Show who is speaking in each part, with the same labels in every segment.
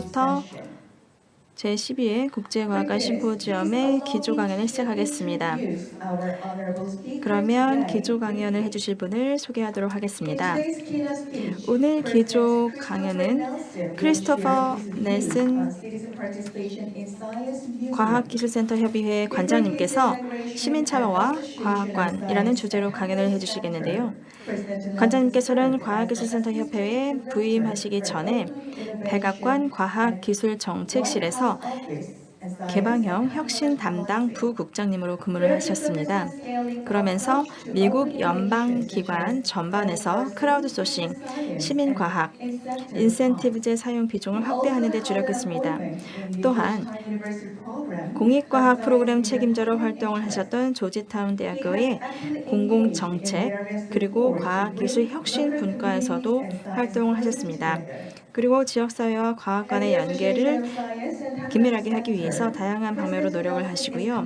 Speaker 1: 지금부터 제12회 국제과학관 심포지엄의 기조 강연을 시작하겠습니다. 그러면 기조 강연을 해주실 분을 소개하도록 하겠습니다. 오늘 기조 강연은 크리스토퍼 넬슨 과학기술센터 협의회 관장님께서 시민참여와 과학관이라는 주제로 강연을 해주시겠는데요. 관장님께서는 과학기술센터 협회에 부임하시기 전에 백악관 과학기술정책실에서 개방형 혁신 담당 부국장님으로 근무를 하셨습니다. 그러면서 미국 연방기관 전반에서 크라우드 소싱, 시민과학, 인센티브제 사용 비중을 확대하는 데 주력했습니다. 또한 공익과학 프로그램 책임자로 활동을 하셨던 조지타운 대학교의 공공정책 그리고 과학기술 혁신 분과에서도 활동을 하셨습니다. 그리고 지역사회와 과학 간의 연계를 긴밀하게 하기 위해서 다양한 방면으로 노력을 하시고요.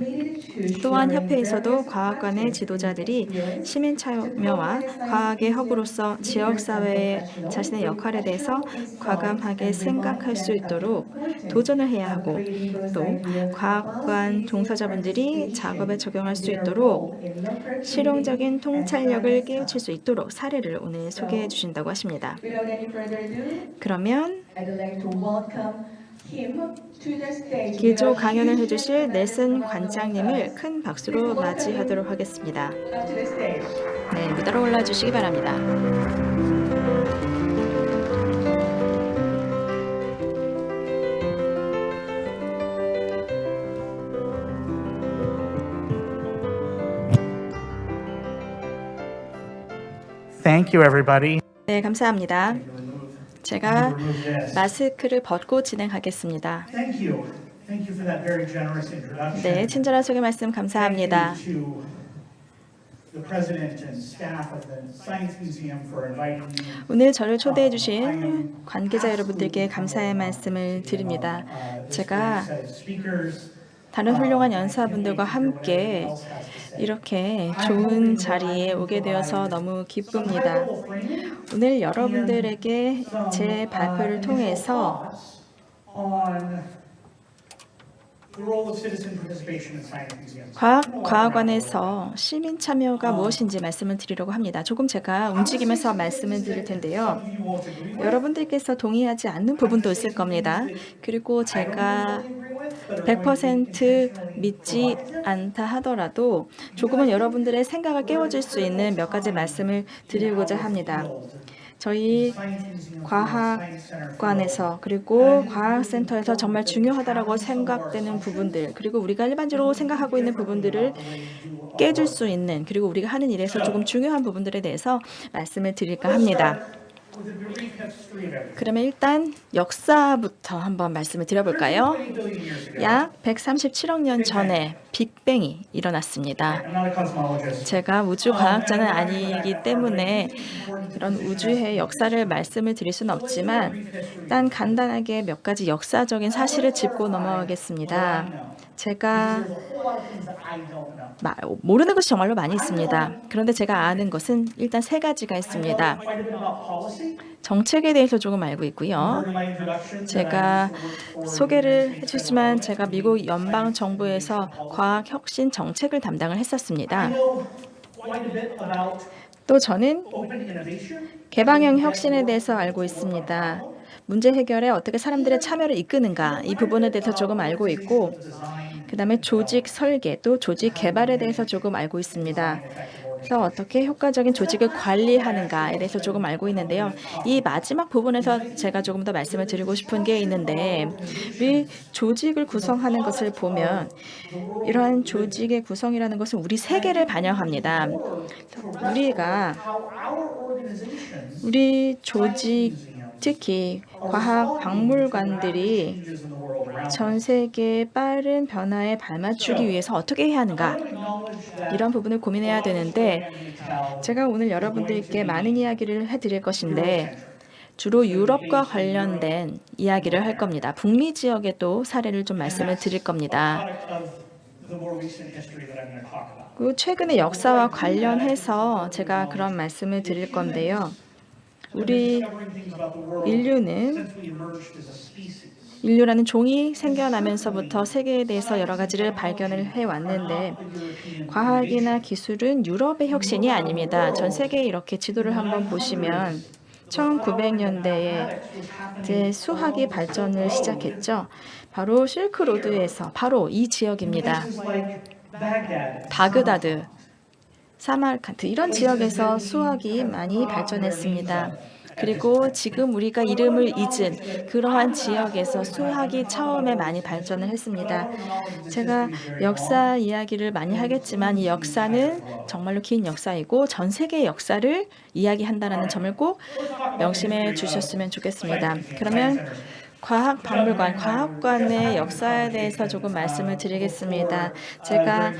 Speaker 1: 또한 협회에서도 과학 간의 지도자들이 시민 참여와 과학의 허브로서 지역사회의 자신의 역할에 대해서 과감하게 생각할 수 있도록 도전을 해야 하고, 또 과학관 종사자분들이 작업에 적용할 수 있도록 실용적인 통찰력을 깨우칠 수 있도록 사례를 오늘 소개해 주신다고 하십니다. 그러면 기조 강연을 해주실 넬슨 관장님을 큰 박수로 맞이하도록 하겠습니다. 네, 무대로 올라주시기 바랍니다.
Speaker 2: Thank you, everybody.
Speaker 1: 네, 감사합니다. 제가 마스크를 벗고 진행하겠습니다.
Speaker 2: Thank you for that very generous introduction.
Speaker 1: 네, 친절한 소개 말씀 감사합니다.
Speaker 2: Thank you to the president and staff of the Science Museum for inviting me.
Speaker 1: 오늘 저를 초대해 주신 관계자 여러분들께 감사의 말씀을 드립니다. 제가 다른 훌륭한 연사분들과 함께 이렇게 좋은 자리에 오게 되어서 너무 기쁩니다. 오늘 여러분들에게 제 발표를 통해서 과학관에서 시민 참여가 무엇인지 말씀을 드리려고 합니다. 조금 제가 움직이면서 말씀을 드릴 텐데요. 여러분들께서 동의하지 않는 부분도 있을 겁니다. 그리고 제가 100% 믿지 않다 하더라도 조금은 여러분들의 생각을 깨워줄 수 있는 몇 가지 말씀을 드리고자 합니다. 저희 과학관에서 그리고 과학센터에서 정말 중요하다고 생각되는 부분들, 그리고 우리가 일반적으로 생각하고 있는 부분들을 깨줄 수 있는, 그리고 우리가 하는 일에서 조금 중요한 부분들에 대해서 말씀을 드릴까 합니다. 그러면 일단 역사부터 한번 말씀을 드려볼까요? 약 137억 년 전에 빅뱅이 일어났습니다. 제가 우주과학자는 아니기 때문에 이런 우주의 역사를 말씀을 드릴 수는 없지만 일단 간단하게 몇 가지 역사적인 사실을 짚고 넘어가겠습니다. 제가 모르는 것이 정말로 많이 있습니다. 그런데 제가 아는 것은 일단 세 가지가 있습니다. 정책에 대해서 조금 알고 있고요. 제가 소개를 해주지만 제가 미국 연방정부에서 과학혁신 정책을 담당을 했었습니다. 또 저는 개방형 혁신에 대해서 알고 있습니다. 문제 해결에 어떻게 사람들의 참여를 이끄는가, 이 부분에 대해서 조금 알고 있고, 그 다음에 조직 설계, 또 조직 개발에 대해서 조금 알고 있습니다. 그래서 어떻게 효과적인 조직을 관리하는가에 대해서 조금 알고 있는데요. 이 마지막 부분에서 제가 조금 더 말씀을 드리고 싶은 게 있는데, 우리 조직을 구성하는 것을 보면 이러한 조직의 구성이라는 것은 우리 세계를 반영합니다. 우리 조직, 특히 과학 박물관들이 전 세계의 빠른 변화에 발맞추기 위해서 어떻게 해야 하는가, 이런 부분을 고민해야 되는데, 제가 오늘 여러분들께 많은 이야기를 해드릴 것인데 주로 유럽과 관련된 이야기를 할 겁니다. 북미 지역의 또 사례를 좀 말씀을 드릴 겁니다. 그 최근의 역사와 관련해서 제가 그런 말씀을 드릴 건데요. 우리 인류는 인류라는 종이 생겨나면서부터 세계에 대해서 여러 가지를 발견을 해왔는데 과학이나 기술은 유럽의 혁신이 아닙니다. 전 세계에 이렇게 지도를 한번 보시면 1900년대에 이제 수학이 발전을 시작했죠. 바로 실크로드에서 바로 이 지역입니다. 바그다드, 사마르칸트 이런 지역에서 수학이 많이 발전했습니다. 그리고 지금 우리가 이름을 잊은 그러한 지역에서 수학이 처음에 많이 발전을 했습니다. 제가 역사 이야기를 많이 하겠지만 이 역사는 정말로 긴 역사이고 전 세계의 역사를 이야기한다는 점을 꼭 명심해 주셨으면 좋겠습니다. 그러면 과학박물관, 과학관의 역사에 대해서 조금 말씀을 드리겠습니다. 제가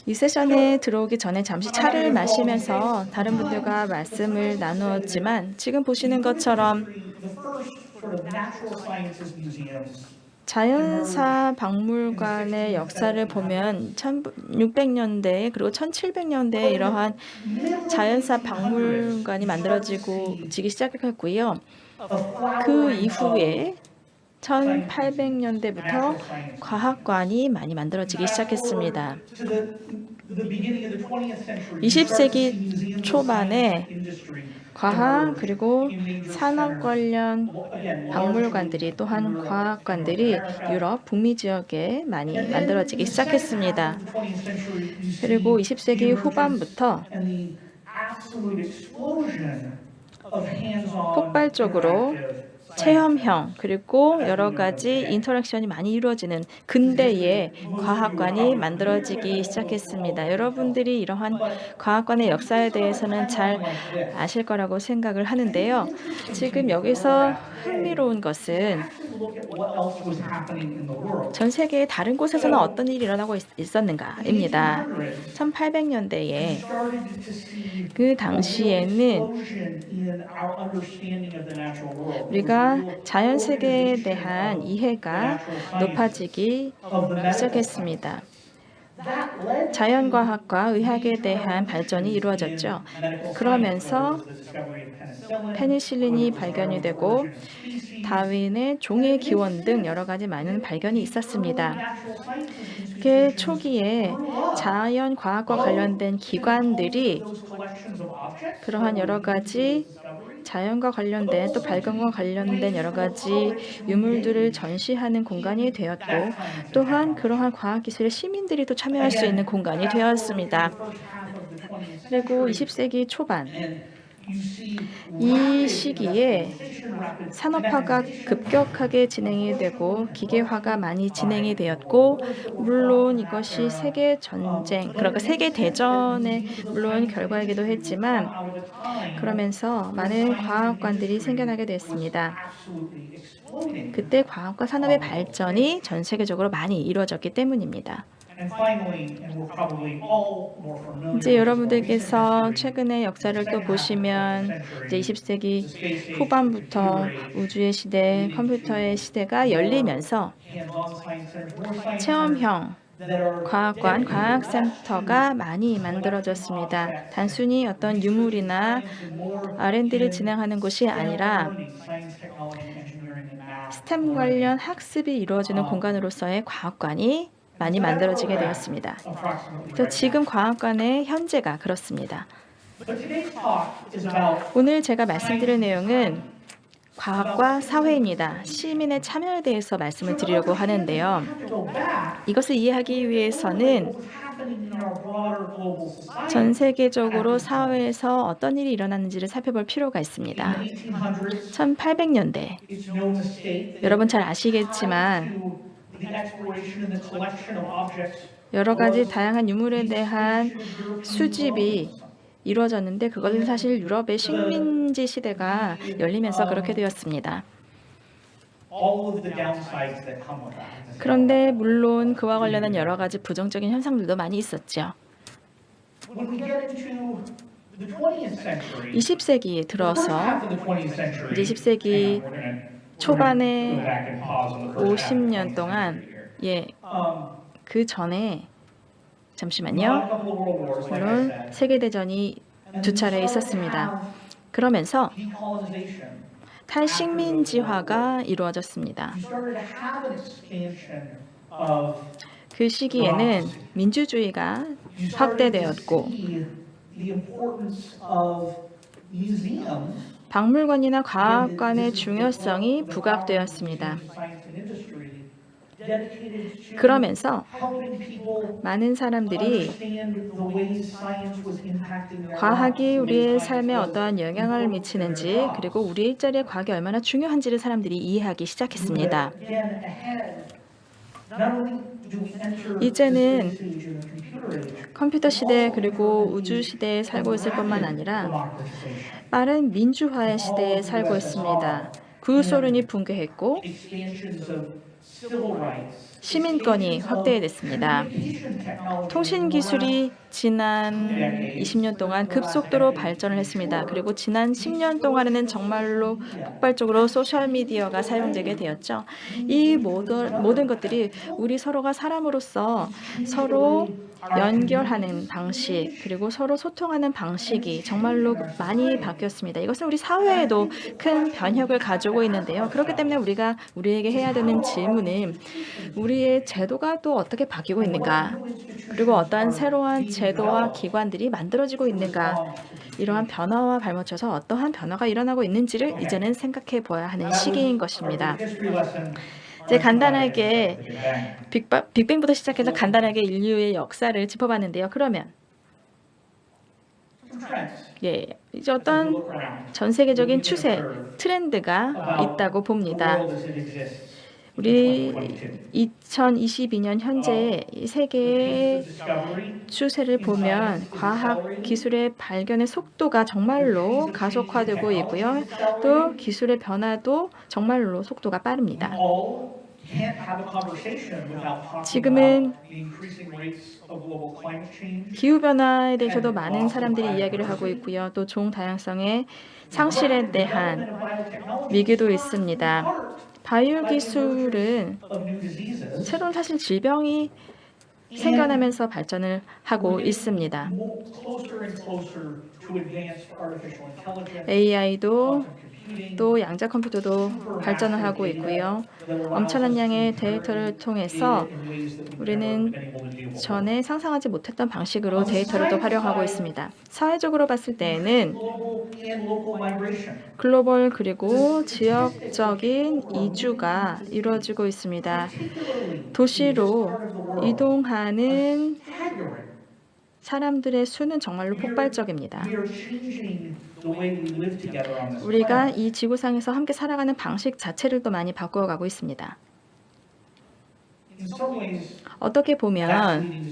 Speaker 1: 이 세션에 들어오기 전에 잠시 차를 마시면서 다른 분들과 말씀을 나누었지만 지금 보시는 것처럼 자연사 박물관의 역사를 보면 1600년대 그리고 1700년대에 이러한 자연사 박물관이 만들어지기 시작했고요. 그 이후에 1800년대부터 과학관이 많이 만들어지기 시작했습니다. 20세기 초반에 과학 그리고 산업 관련 박물관들이 또한 과학관들이 유럽 북미 지역에 많이 만들어지기 시작했습니다. 그리고 20세기 후반부터 폭발적으로 체험형 그리고 여러 가지 인터랙션이 많이 이루어지는 근대의 과학관이 만들어지기 시작했습니다. 여러분들이 이러한 과학관의 역사에 대해서는 잘 아실 거라고 생각을 하는데요. 지금 여기서 흥미로운 것은 전 세계의 다른 곳에서는 어떤 일이 일어나고 있었는가입니다. 1800년대에 그 당시에는 우리가 자연 세계에 대한 이해가 높아지기 시작했습니다. 자연과학과 의학에 대한 발전이 이루어졌죠. 그러면서 페니실린이 발견이 되고 다윈의 종의 기원 등 여러 가지 많은 발견이 있었습니다. 그렇게 초기에 자연과학과 관련된 기관들이 그러한 여러 가지 자연과 관련된 또 발견과 관련된 여러 가지 유물들을 전시하는 공간이 되었고 또한 그러한 과학기술에 시민들이 또 참여할 수 있는 공간이 되었습니다. 그리고 20세기 초반 이 시기에 산업화가 급격하게 진행이 되고 기계화가 많이 진행이 되었고 물론 이것이 세계 전쟁, 그러니까 세계 대전의 물론 결과이기도 했지만 그러면서 많은 과학관들이 생겨나게 됐습니다. 그때 과학과 산업의 발전이 전 세계적으로 많이 이루어졌기 때문입니다. 이제 여러분들께서 최근의 역사를 또 보시면 이제 20세기 후반부터 우주의 시대, 컴퓨터의 시대가 열리면서 체험형 과학관, 과학센터가 많이 만들어졌습니다. 단순히 어떤 유물이나 R&D를 진행하는 곳이 아니라 스템 관련 학습이 이루어지는 공간으로서의 과학관이 많이 만들어지게 되었습니다. 그래서 지금 과학관의 현재가 그렇습니다. 오늘 제가 말씀드릴 내용은 과학과 사회입니다. 시민의 참여에 대해서 말씀을 드리려고 하는데요. 이것을 이해하기 위해서는 전 세계적으로 사회에서 어떤 일이 일어났는지를 살펴볼 필요가 있습니다. 1800년대, 여러분 잘 아시겠지만 여러 가지 다양한 유물에 대한 수집이 이루어졌는데 그것은 사실 유럽의 식민지 시대가 열리면서 그렇게 되었습니다. 그런데 물론 그와 관련한 여러 가지 부정적인 현상들도 많이 있었죠. 20세기에 들어서 이제 20세기 초반에 50년 동안 그 전에 잠시만요. 물론 세계대전이 2차례 있었습니다. 그러면서 탈식민지화가 이루어졌습니다.
Speaker 2: You started to have an expansion of
Speaker 1: 그 시기에는 민주주의가
Speaker 2: you started to
Speaker 1: 확대되었고
Speaker 2: see the importance of museums
Speaker 1: 박물관이나 과학관의 중요성이 부각되었습니다. 그러면서 많은 사람들이 과학이 우리의 삶에 어떠한 영향을 미치는지 그리고 우리 일자리에 과학이 얼마나 중요한지를 사람들이 이해하기 시작했습니다. 이제는 컴퓨터 시대 그리고 우주 시대에 살고 있을 뿐만 아니라 빠른 민주화의 시대에 살고 있습니다. 구소련이 붕괴했고 시민권이 확대됐습니다. 통신 기술이 지난 20년 동안 급속도로 발전을 했습니다. 그리고 지난 10년 동안에는 정말로 폭발적으로 소셜미디어가 사용되게 되었죠. 이 모든 것들이 우리 서로가 사람으로서 서로 연결하는 방식 그리고 서로 소통하는 방식이 정말로 많이 바뀌었습니다. 이것은 우리 사회에도 큰 변혁을 가져오고 있는데요. 그렇기 때문에 우리가 우리에게 해야 되는 질문은 우리의 제도가 또 어떻게 바뀌고 있는가 그리고 어떠한 새로운 제도와 기관들이 만들어지고 있는가 이러한 변화와 발맞춰서 어떠한 변화가 일어나고 있는지를 이제는 생각해 보아야 하는 시기인 것입니다. 이제 간단하게 빅뱅부터 시작해서 간단하게 인류의 역사를 짚어봤는데요. 그러면 이제 어떤 전 세계적인 추세, 트렌드가 있다고 봅니다. 우리 2022년 현재 세계의 추세를 보면 과학 기술의 발견의 속도가 정말로 가속화되고 있고요. 또 기술의 변화도 정말로 속도가 빠릅니다. 지금은 기후변화에 대해서도 많은 사람들이 이야기를 하고 있고요. 또 종다양성의 상실에 대한 위기도 있습니다. 바이오 기술은 새로운 사실 질병이 생겨나면서 발전을 하고 있습니다. AI도 또 양자 컴퓨터도 발전을 하고 있고요. 엄청난 양의 데이터를 통해서 우리는 전에 상상하지 못했던 방식으로 데이터를 또 활용하고 있습니다. 사회적으로 봤을 때에는 글로벌 그리고 지역적인 이주가 이루어지고 있습니다. 도시로 이동하는 사람들의 수는 정말로 폭발적입니다. 우리가 이 지구상에서 함께 살아가는 방식 자체를 또 많이 바꾸어가고 있습니다. 어떻게 보면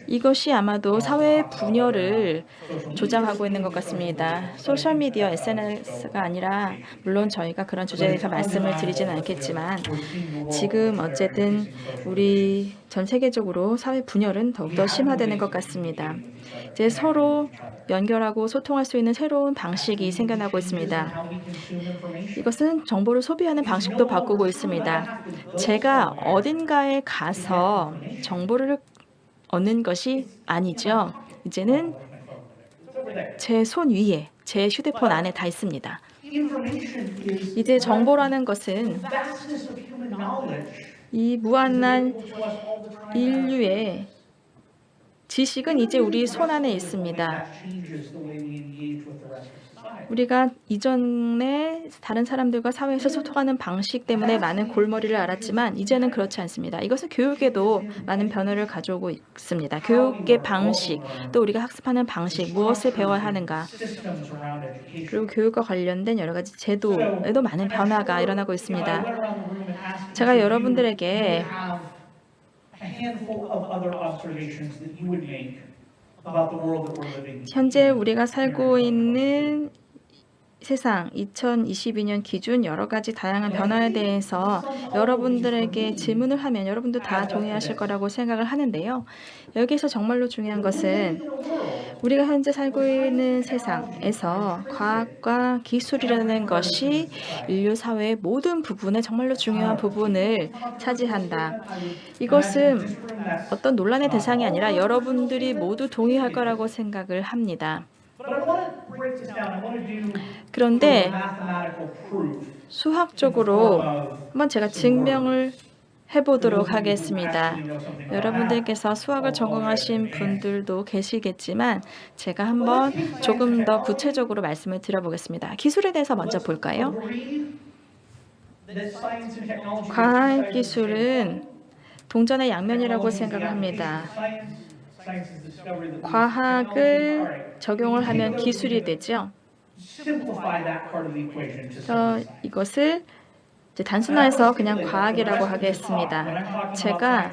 Speaker 1: 이것이 아마도 사회 분열을 조장하고 있는 것 같습니다. 소셜미디어, SNS가 아니라 물론 저희가 그런 주제에 대해서 말씀을 드리지는 않겠지만 지금 어쨌든 우리 전 세계적으로 사회 분열은 더욱더 심화되는 것 같습니다. 이제 서로 연결하고 소통할 수 있는 새로운 방식이 생겨나고 있습니다. 이것은 정보를 소비하는 방식도 바꾸고 있습니다. 제가 어딘가에 가서 정보를 얻는 것이 아니죠. 이제는 제 손 위에, 제 휴대폰 안에 다 있습니다. 이제 정보라는 것은 이 무한한 인류의 지식은 이제 우리 손 안에 있습니다. 우리가 이전에 다른 사람들과 사회에서 소통하는 방식 때문에 많은 골머리를 앓았지만 이제는 그렇지 않습니다. 이것은 교육에도 많은 변화를 가져오고 있습니다. 교육의 방식, 또 우리가 학습하는 방식, 무엇을 배워야 하는가, 그리고 교육과 관련된 여러 가지 제도에도 많은 변화가 일어나고 있습니다. 제가 여러분들에게 현재 우리가 살고 있는 세상 2022년 기준 여러 가지 다양한 변화에 대해서 여러분들에게 질문을 하면 여러분도 다 동의하실 거라고 생각을 하는데요. 여기서 정말로 중요한 것은 우리가 현재 살고 있는 세상에서 과학과 기술이라는 것이 인류 사회의 모든 부분에 정말로 중요한 부분을 차지한다. 이것은 어떤 논란의 대상이 아니라 여러분들이 모두 동의할 거라고 생각을 합니다.
Speaker 2: break this down, I want to do
Speaker 1: 그런데
Speaker 2: mathematical proof
Speaker 1: 수학적으로
Speaker 2: of
Speaker 1: 한번 제가
Speaker 2: some work.
Speaker 1: 증명을 해보도록 하겠습니다. 여러분들께서 수학을 전공하신 분들도 계시겠지만 제가 한번 조금 더 구체적으로 말씀을 드려보겠습니다. 기술에 대해서 먼저 볼까요? 과학기술은 동전의 양면이라고 생각을 합니다. 과학을 적용을 하면 기술이 되죠. 이것을 이제 단순화해서 그냥 과학이라고 하겠습니다. 제가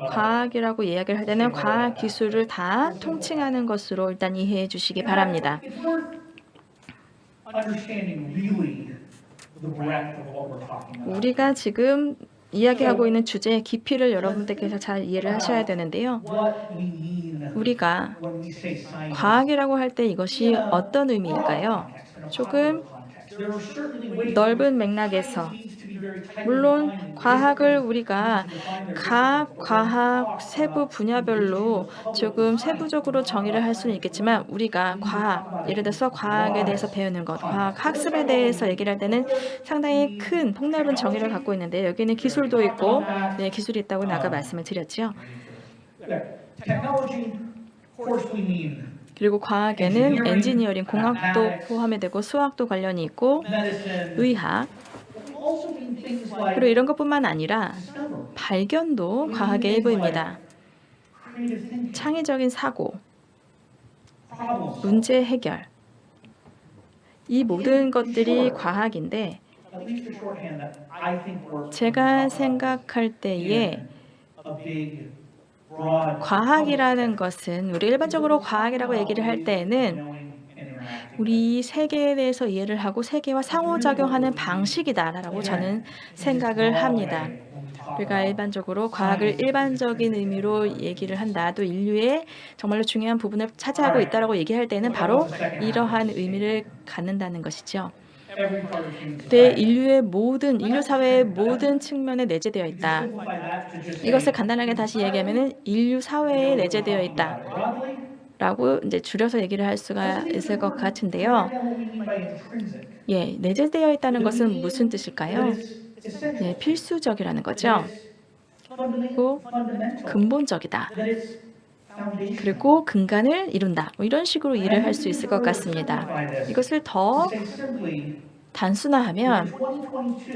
Speaker 1: 과학이라고 이야기를 할 때는 과학 기술을 다 통칭하는 것으로 일단 이해해 주시기 바랍니다. 우리가 지금 이야기하고 있는 주제의 깊이를 여러분들께서 잘 이해를 하셔야 되는데요. 우리가 과학이라고 할 때 이것이 어떤 의미일까요? 조금 넓은 맥락에서 물론 과학을 우리가 각 과학 세부 분야별로 조금 세부적으로 정의를 할 수는 있겠지만 우리가 과학, 예를 들어서 과학에 대해서 배우는 것, 과학 학습에 대해서 얘기를 할 때는 상당히 큰 폭넓은 정의를 갖고 있는데 여기는 기술도 있고 네, 기술이 있다고 아까 말씀을 드렸죠. 그리고 과학에는 엔지니어링, 공학도 포함이 되고 수학도 관련이 있고 의학, 그리고 이런 것뿐만 아니라 발견도 과학의 일부입니다. 창의적인 사고, 문제 해결, 이 모든 것들이 과학인데 제가 생각할 때에 과학이라는 것은 우리 일반적으로 과학이라고 얘기를 할 때에는 우리 세계에 대해서 이해를 하고 세계와 상호작용하는 방식이다라고 저는 생각을 합니다. 우리가 일반적으로 과학을 일반적인 의미로 얘기를 한다. 또 인류의 정말로 중요한 부분을 차지하고 있다라고 얘기할 때는 바로 이러한 의미를 갖는다는 것이죠. 인류 사회의 모든 측면에 내재되어 있다. 이것을 간단하게 다시 얘기하면 인류 사회에 내재되어 있다. 라고 이제 줄여서 얘기를 할 수가 있을 것 같은데요. 예, 내재되어 있다는 것은 무슨 뜻일까요? 네, 필수적이라는 거죠. 그리고 근본적이다. 그리고 근간을 이룬다. 뭐 이런 식으로 이해를 할 수 있을 것 같습니다. 이것을 더 단순화하면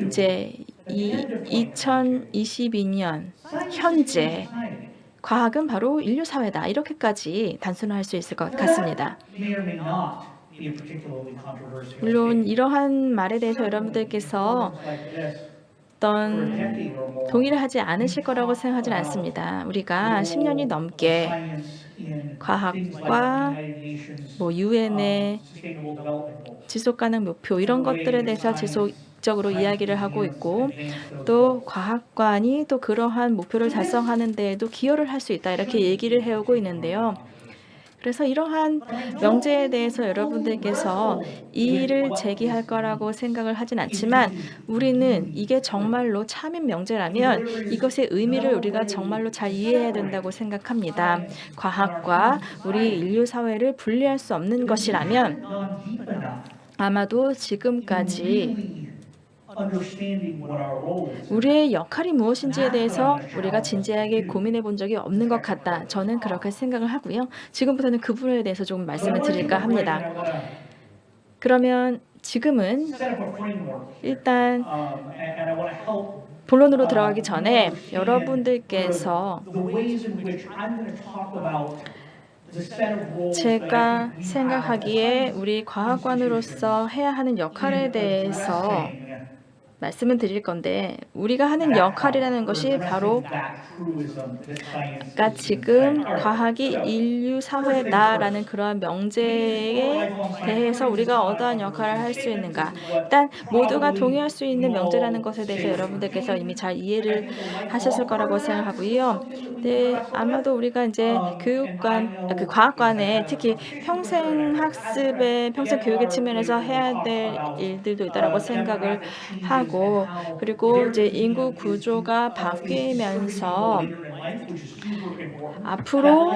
Speaker 1: 이제 이 2022년 현재 과학은 바로 인류 사회다. 이렇게까지 단순화할 수 있을 것 같습니다. 물론 이러한 말에 대해서 여러분들께서 어떤 동의를 하지 않으실 거라고 생각하지는 않습니다. 우리가 10년이 넘게 과학과 유엔의 지속가능 목표 이런 것들에 대해서 지속적으로 이야기를 하고 있고 또 과학관이 또 그러한 목표를 달성하는 데에도 기여를 할 수 있다 이렇게 얘기를 해오고 있는데요. 그래서 이러한 명제에 대해서 여러분들께서 이의를 제기할 거라고 생각을 하진 않지만 우리는 이게 정말로 참인 명제라면 이것의 의미를 우리가 정말로 잘 이해해야 된다고 생각합니다. 과학과 우리 인류 사회를 분리할 수 없는 것이라면 아마도 지금까지 우리의 역할이 무엇인지에 대해서 우리가 진지하게 고민해 본 적이 없는 것 같다. 저는 그렇게 생각을 하고요. 지금부터는 그 부분에 대해서 조금 말씀을 드릴까 합니다. 그러면 지금은 일단 본론으로 들어가기 전에 여러분들께서 제가 생각하기에 우리 과학관으로서 해야 하는 역할에 대해서 말씀을 드릴 건데 우리가 하는 역할이라는 것이 바로 아까 지금 과학이 인류 사회다라는 그러한 명제에 대해서 우리가 어떠한 역할을 할 수 있는가. 일단 모두가 동의할 수 있는 명제라는 것에 대해서 여러분들께서 이미 잘 이해를 하셨을 거라고 생각하고요. 네, 아마도 우리가 이제 과학관에 특히 평생 학습의 평생 교육의 측면에서 해야 될 일들도 있다라고 생각을 하고 그리고 이제 인구 구조가 바뀌면서 앞으로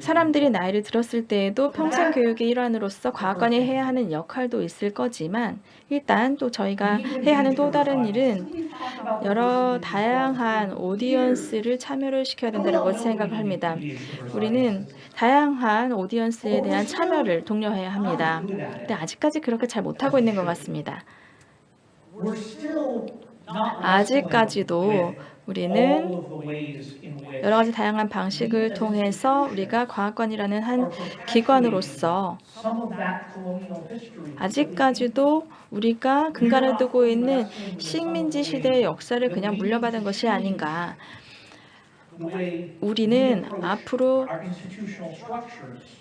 Speaker 1: 사람들이 나이를 들었을 때에도 평생 교육의 일환으로서 과학관이 해야 하는 역할도 있을 거지만 일단 또 저희가 해야 하는 또 다른 일은 여러 다양한 오디언스를 참여를 시켜야 된다고 생각을 합니다. 우리는 다양한 오디언스에 대한 참여를 독려해야 합니다. 근데 아직까지 그렇게 잘 못하고 있는 것 같습니다. 아직까지도 우리는 여러 가지 다양한 방식을 통해서 우리가 과학관이라는 한 기관으로서 아직까지도 우리가 근간을 두고 있는 식민지 시대의 역사를 그냥 물려받은 것이 아닌가. 우리는 앞으로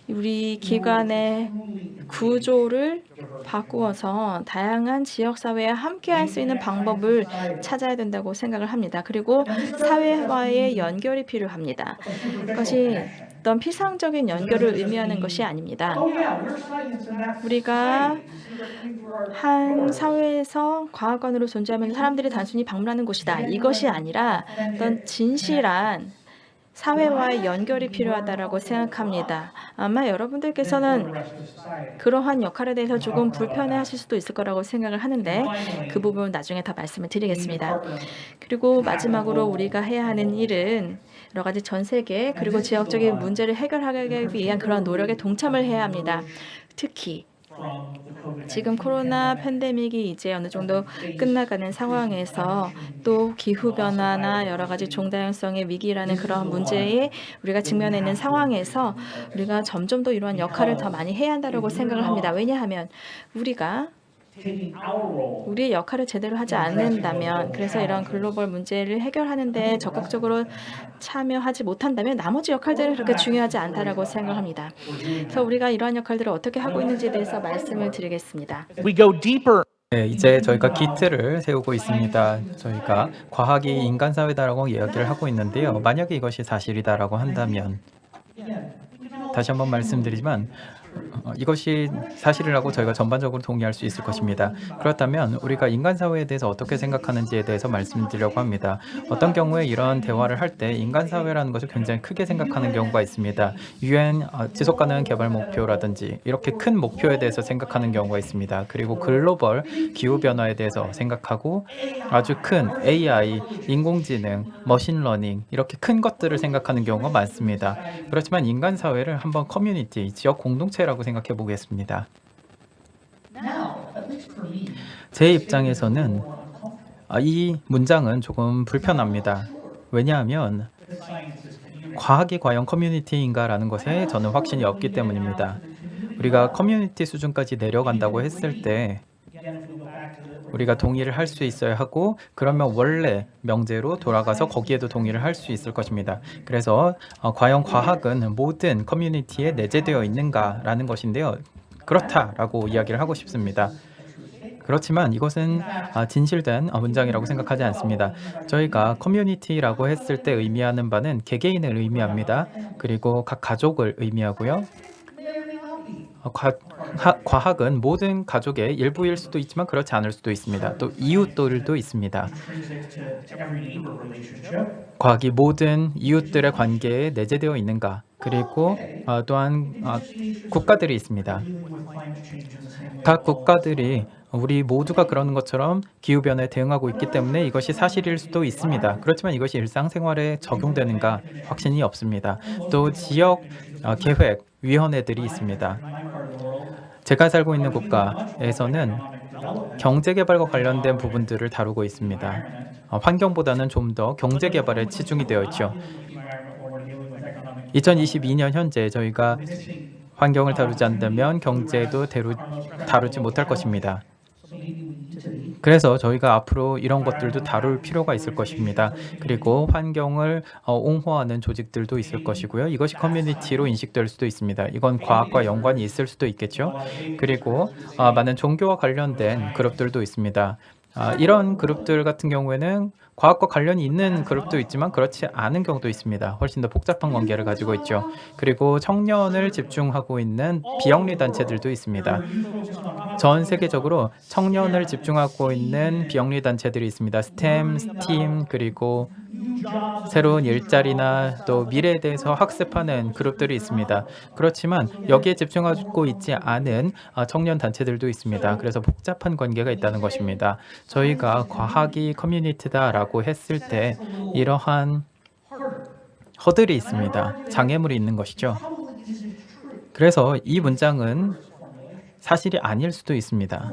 Speaker 1: 우리 기관의 구조를 바꾸어서 다양한 지역사회와 함께할 수 있는 방법을 찾아야 된다고 생각을 합니다. 그리고 사회와의 연결이 필요합니다. 그것이 어떤 피상적인 연결을 의미하는 것이 아닙니다. 우리가 한 사회에서 과학관으로 존재하면 사람들이 단순히 방문하는 곳이다. 이것이 아니라 어떤 진실한 사회와의 연결이 필요하다고 생각합니다. 아마 여러분들께서는 그러한 역할에 대해서 조금 불편해하실 수도 있을 거라고 생각을 하는데 그 부분 나중에 더 말씀을 드리겠습니다. 그리고 마지막으로 우리가 해야 하는 일은 여러 가지 전 세계 그리고 지역적인 문제를 해결하기 위한 그런 노력에 동참을 해야 합니다. 특히 지금 코로나 팬데믹이 이제 어느 정도 끝나가는 상황에서 또 기후변화나 여러 가지 종다양성의 위기라는 그런 문제에 우리가 직면해 있는 상황에서 우리가 점점 더 이러한 역할을 더 많이 해야 한다고 생각을 합니다. 왜냐하면 우리가 우리의 역할을 제대로 하지 않는다면, 그래서 이런 글로벌 문제를 해결하는 데 적극적으로 참여하지 못한다면 나머지 역할들은 그렇게 중요하지 않다라고 생각합니다. 그래서 우리가 이러한 역할들을 어떻게 하고 있는지에 대해서 말씀을 드리겠습니다.
Speaker 3: We go deeper.
Speaker 4: 네, 이제 저희가 기틀을 세우고 있습니다. 저희가 과학이 인간 사회다라고 이야기를 하고 있는데요. 만약에 이것이 사실이다라고 한다면 다시 한번 말씀드리지만 이것이 사실이라고 저희가 전반적으로 동의할 수 있을 것입니다. 그렇다면 우리가 인간 사회에 대해서 어떻게 생각하는지에 대해서 말씀드리려고 합니다. 어떤 경우에 이런 대화를 할 때 인간 사회라는 것을 굉장히 크게 생각하는 경우가 있습니다. UN 지속가능 개발 목표라든지 이렇게 큰 목표에 대해서 생각하는 경우가 있습니다. 그리고 글로벌 기후 변화에 대해서 생각하고 아주 큰 AI, 인공지능, 머신러닝 이렇게 큰 것들을 생각하는 경우가 많습니다. 그렇지만 인간 사회를 한번 커뮤니티, 지역 공동체라고 생각해 보겠습니다. 제 입장에서는 이 문장은 조금 불편합니다. 왜냐하면 과학이 과연 커뮤니티인가라는 것에 저는 확신이 없기 때문입니다. 우리가 커뮤니티 수준까지 내려간다고 했을 때 우리가 동의를 할 수 있어야 하고, 그러면 원래 명제로 돌아가서 거기에도 동의를 할 수 있을 것입니다. 그래서 과연 과학은 모든 커뮤니티에 내재되어 있는가라는 것인데요. 그렇다라고 이야기를 하고 싶습니다. 그렇지만 이것은 진실된 문장이라고 생각하지 않습니다. 저희가 커뮤니티라고 했을 때 의미하는 바는 개개인을 의미합니다. 그리고 각 가족을 의미하고요. 과학은 모든 가족의 일부일 수도 있지만 그렇지 않을 수도 있습니다. 또 이웃들도 있습니다. 과학이 모든 이웃들의 관계에 내재되어 있는가, 그리고 또한 국가들이 있습니다. 각 국가들이 우리 모두가 그러는 것처럼 기후변화에 대응하고 있기 때문에 이것이 사실일 수도 있습니다. 그렇지만 이것이 일상생활에 적용되는가 확신이 없습니다. 또 지역 계획 위원회들이 있습니다. 제가 살고 있는 국가에서는 경제개발과 관련된 부분들을 다루고 있습니다. 환경보다는 좀 더 경제개발에 치중이 되어 있죠. 2022년 현재 저희가 환경을 다루지 않는다면 경제도 다루지 못할 것입니다. 그래서 저희가 앞으로 이런 것들도 다룰 필요가 있을 것입니다. 그리고 환경을 옹호하는 조직들도 있을 것이고요. 이것이 커뮤니티로 인식될 수도 있습니다. 이건 과학과 연관이 있을 수도 있겠죠. 그리고 많은 종교와 관련된 그룹들도 있습니다. 이런 그룹들 같은 경우에는 과학과 관련이 있는 그룹도 있지만 그렇지 않은 경우도 있습니다. 훨씬 더 복잡한 관계를 가지고 있죠. 그리고 청년을 집중하고 있는 비영리 단체들도 있습니다. 전 세계적으로 청년을 집중하고 있는 비영리 단체들이 있습니다. 스템, 스팀, 그리고 새로운 일자리나 또 미래에 대해서 학습하는 그룹들이 있습니다. 그렇지만 여기에 집중하고 있지 않은 청년 단체들도 있습니다. 그래서 복잡한 관계가 있다는 것입니다. 저희가 과학이 커뮤니티다라고 했을 때 이러한 허들이 있습니다. 장애물이 있는 것이죠. 그래서 이 문장은 사실이 아닐 수도 있습니다.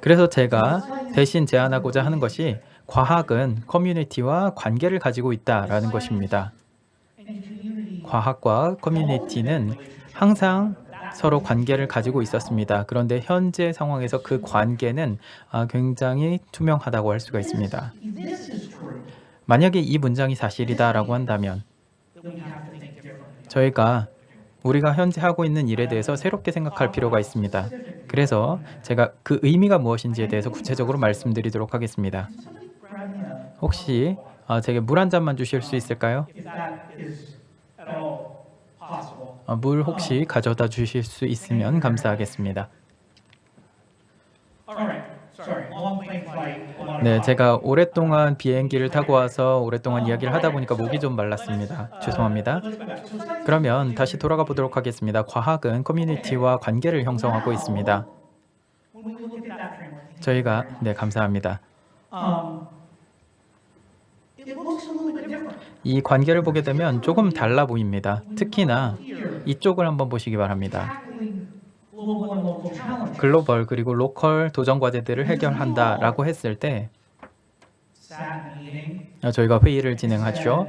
Speaker 4: 그래서 제가 대신 제안하고자 하는 것이 과학은 커뮤니티와 관계를 가지고 있다라는 것입니다. 과학과 커뮤니티는 항상 서로 관계를 가지고 있었습니다. 그런데 현재 상황에서 그 관계는 굉장히 투명하다고 할 수가 있습니다. 만약에 이 문장이 사실이다라고 한다면 저희가 우리가 현재 하고 있는 일에 대해서 새롭게 생각할 필요가 있습니다. 그래서 제가 그 의미가 무엇인지에 대해서 구체적으로 말씀드리도록 하겠습니다. 혹시 제게 물 한 잔만 주실 수 있을까요? 물 혹시 가져다 주실 수 있으면 감사하겠습니다. 네, 제가 오랫동안 비행기를 타고 와서 오랫동안 이야기를 하다 보니까 목이 좀 말랐습니다. 죄송합니다. 그러면 다시 돌아가 보도록 하겠습니다. 과학은 커뮤니티와 관계를 형성하고 있습니다. 저희가 네, 감사합니다. 이 관계를 보게 되면 조금 달라 보입니다. 특히나 이쪽을 한번 보시기 바랍니다. 글로벌 그리고 로컬 도전 과제들을 해결한다라고 했을 때 저희가 회의를 진행하죠.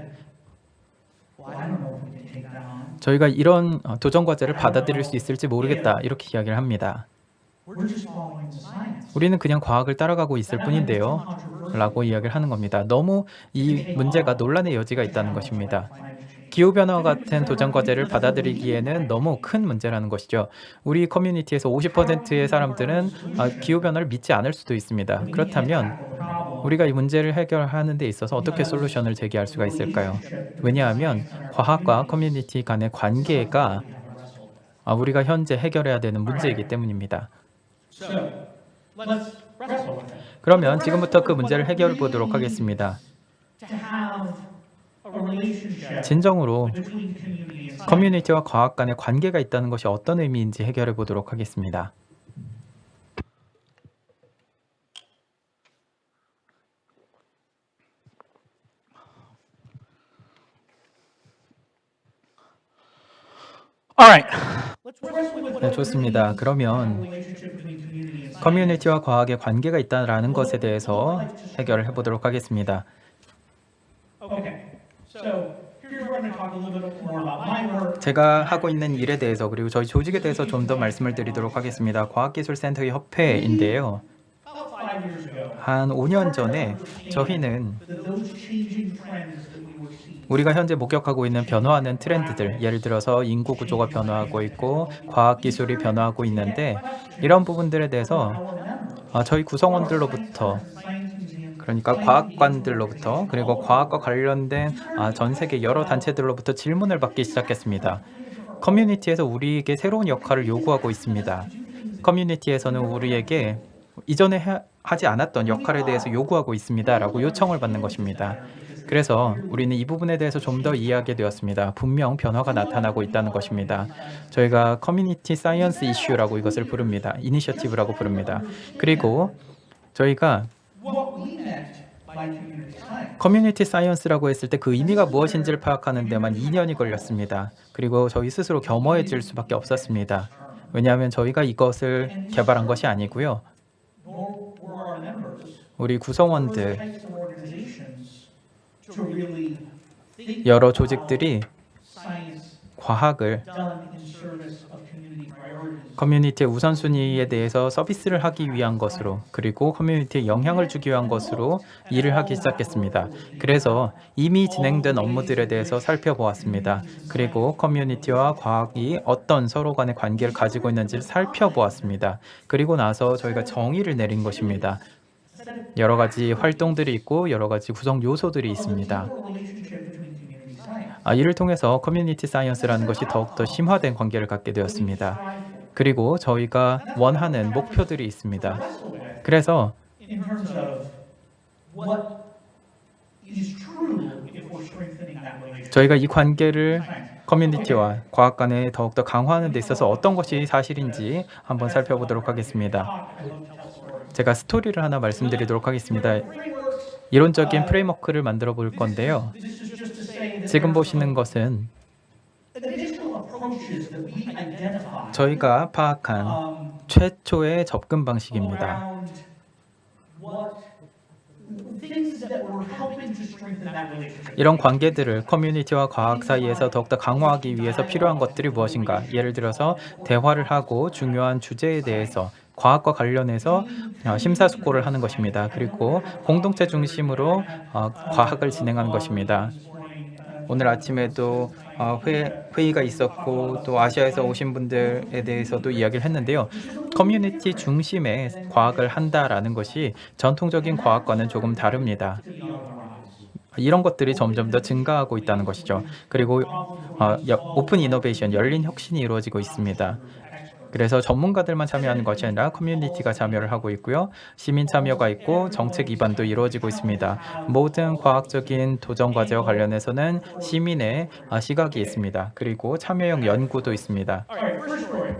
Speaker 4: 저희가 이런 도전 과제를 받아들일 수 있을지 모르겠다 이렇게 이야기를 합니다. 우리는 그냥 과학을 따라가고 있을 뿐인데요 라고 이야기를 하는 겁니다. 너무 이 문제가 논란의 여지가 있다는 것입니다. 기후변화와 같은 도전 과제를 받아들이기에는 너무 큰 문제라는 것이죠. 우리 커뮤니티에서 50%의 사람들은 기후변화를 믿지 않을 수도 있습니다. 그렇다면 우리가 이 문제를 해결하는 데 있어서 어떻게 솔루션을 제기할 수가 있을까요? 왜냐하면 과학과 커뮤니티 간의 관계가 우리가 현재 해결해야 되는 문제이기 때문입니다. 그러면 지금부터 그 문제를 해결해 보도록 하겠습니다. 진정으로 커뮤니티와 과학 간의 관계가 있다는 것이 어떤 의미인지 해결해 보도록 하겠습니다. 네, 좋습니다. 그러면 커뮤니티와 과학의 관계가 있다는 것에 대해서 해결을 해보도록 하겠습니다. 제가 하고 있는 일에 대해서 그리고 저희 조직에 대해서 좀 더 말씀을 드리도록 하겠습니다. 과학기술센터의 협회인데요. 한 5년 전에 저희는 우리가 현재 목격하고 있는 변화하는 트렌드들, 예를 들어서 인구 구조가 변화하고 있고 과학기술이 변화하고 있는데 이런 부분들에 대해서 저희 구성원들로부터 그러니까 과학관들로부터 그리고 과학과 관련된 전 세계 여러 단체들로부터 질문을 받기 시작했습니다. 커뮤니티에서 우리에게 새로운 역할을 요구하고 있습니다. 커뮤니티에서는 우리에게 이전에 하지 않았던 역할에 대해서 요구하고 있습니다 라고 요청을 받는 것입니다. 그래서 우리는 이 부분에 대해서 좀 더 이해하게 되었습니다. 분명 변화가 나타나고 있다는 것입니다. 저희가 커뮤니티 사이언스 이슈라고 이것을 부릅니다. 이니셔티브라고 부릅니다. 그리고 저희가 커뮤니티 사이언스라고 했을 때 그 의미가 무엇인지를 파악하는 데만 2년이 걸렸습니다. 그리고 저희 스스로 겸허해질 수밖에 없었습니다. 왜냐하면 저희가 이것을 개발한 것이 아니고요. 우리 구성원들, 여러 조직들이 과학을 커뮤니티의 우선순위에 대해서 서비스를 하기 위한 것으로 그리고 커뮤니티에 영향을 주기 위한 것으로 일을 하기 시작했습니다. 그래서 이미 진행된 업무들에 대해서 살펴보았습니다. 그리고 커뮤니티와 과학이 어떤 서로 간의 관계를 가지고 있는지를 살펴보았습니다. 그리고 나서 저희가 정의를 내린 것입니다. 여러 가지 활동들이 있고 여러 가지 구성 요소들이 있습니다. 이를 통해서 커뮤니티 사이언스라는 것이 더욱더 심화된 관계를 갖게 되었습니다. 그리고 저희가 원하는 목표들이 있습니다. 그래서
Speaker 2: is true if we're strengthening that relationship.
Speaker 4: 저희가 이 관계를 커뮤니티와 과학 간에 더욱더 강화하는 데 있어서 어떤 것이 사실인지 한번 살펴보도록 하겠습니다. 제가 스토리를 하나 말씀드리도록 하겠습니다. 이론적인 프레임워크를 만들어 볼 건데요.
Speaker 2: This is just to say that
Speaker 4: 지금 보시는 것은
Speaker 2: additional approaches that we identify
Speaker 4: 저희가 파악한 최초의 접근 방식입니다.
Speaker 2: around what things that were helping to strengthen that relationship.
Speaker 4: 이런 관계들을 커뮤니티와 과학 사이에서 더욱더 강화하기 위해서 필요한 것들이 무엇인가? 예를 들어서 대화를 하고 중요한 주제에 대해서 과학과 관련해서 심사숙고를 하는 것입니다. 그리고 공동체 중심으로 과학을 진행하는 것입니다. 오늘 아침에도 회의가 있었고 또 아시아에서 오신 분들에 대해서도 이야기를 했는데요. 커뮤니티 중심의 과학을 한다라는 것이 전통적인 과학과는 조금 다릅니다. 이런 것들이 점점 더 증가하고 있다는 것이죠. 그리고 오픈 이노베이션, 열린 혁신이 이루어지고 있습니다. 그래서 전문가들만 참여하는 것이 아니라 커뮤니티가 참여를 하고 있고요. 시민 참여가 있고 정책 기반도 이루어지고 있습니다. 모든 과학적인 도전 과제와 관련해서는 시민의 시각이 있습니다. 그리고 참여형 연구도 있습니다.
Speaker 2: Alright, first story.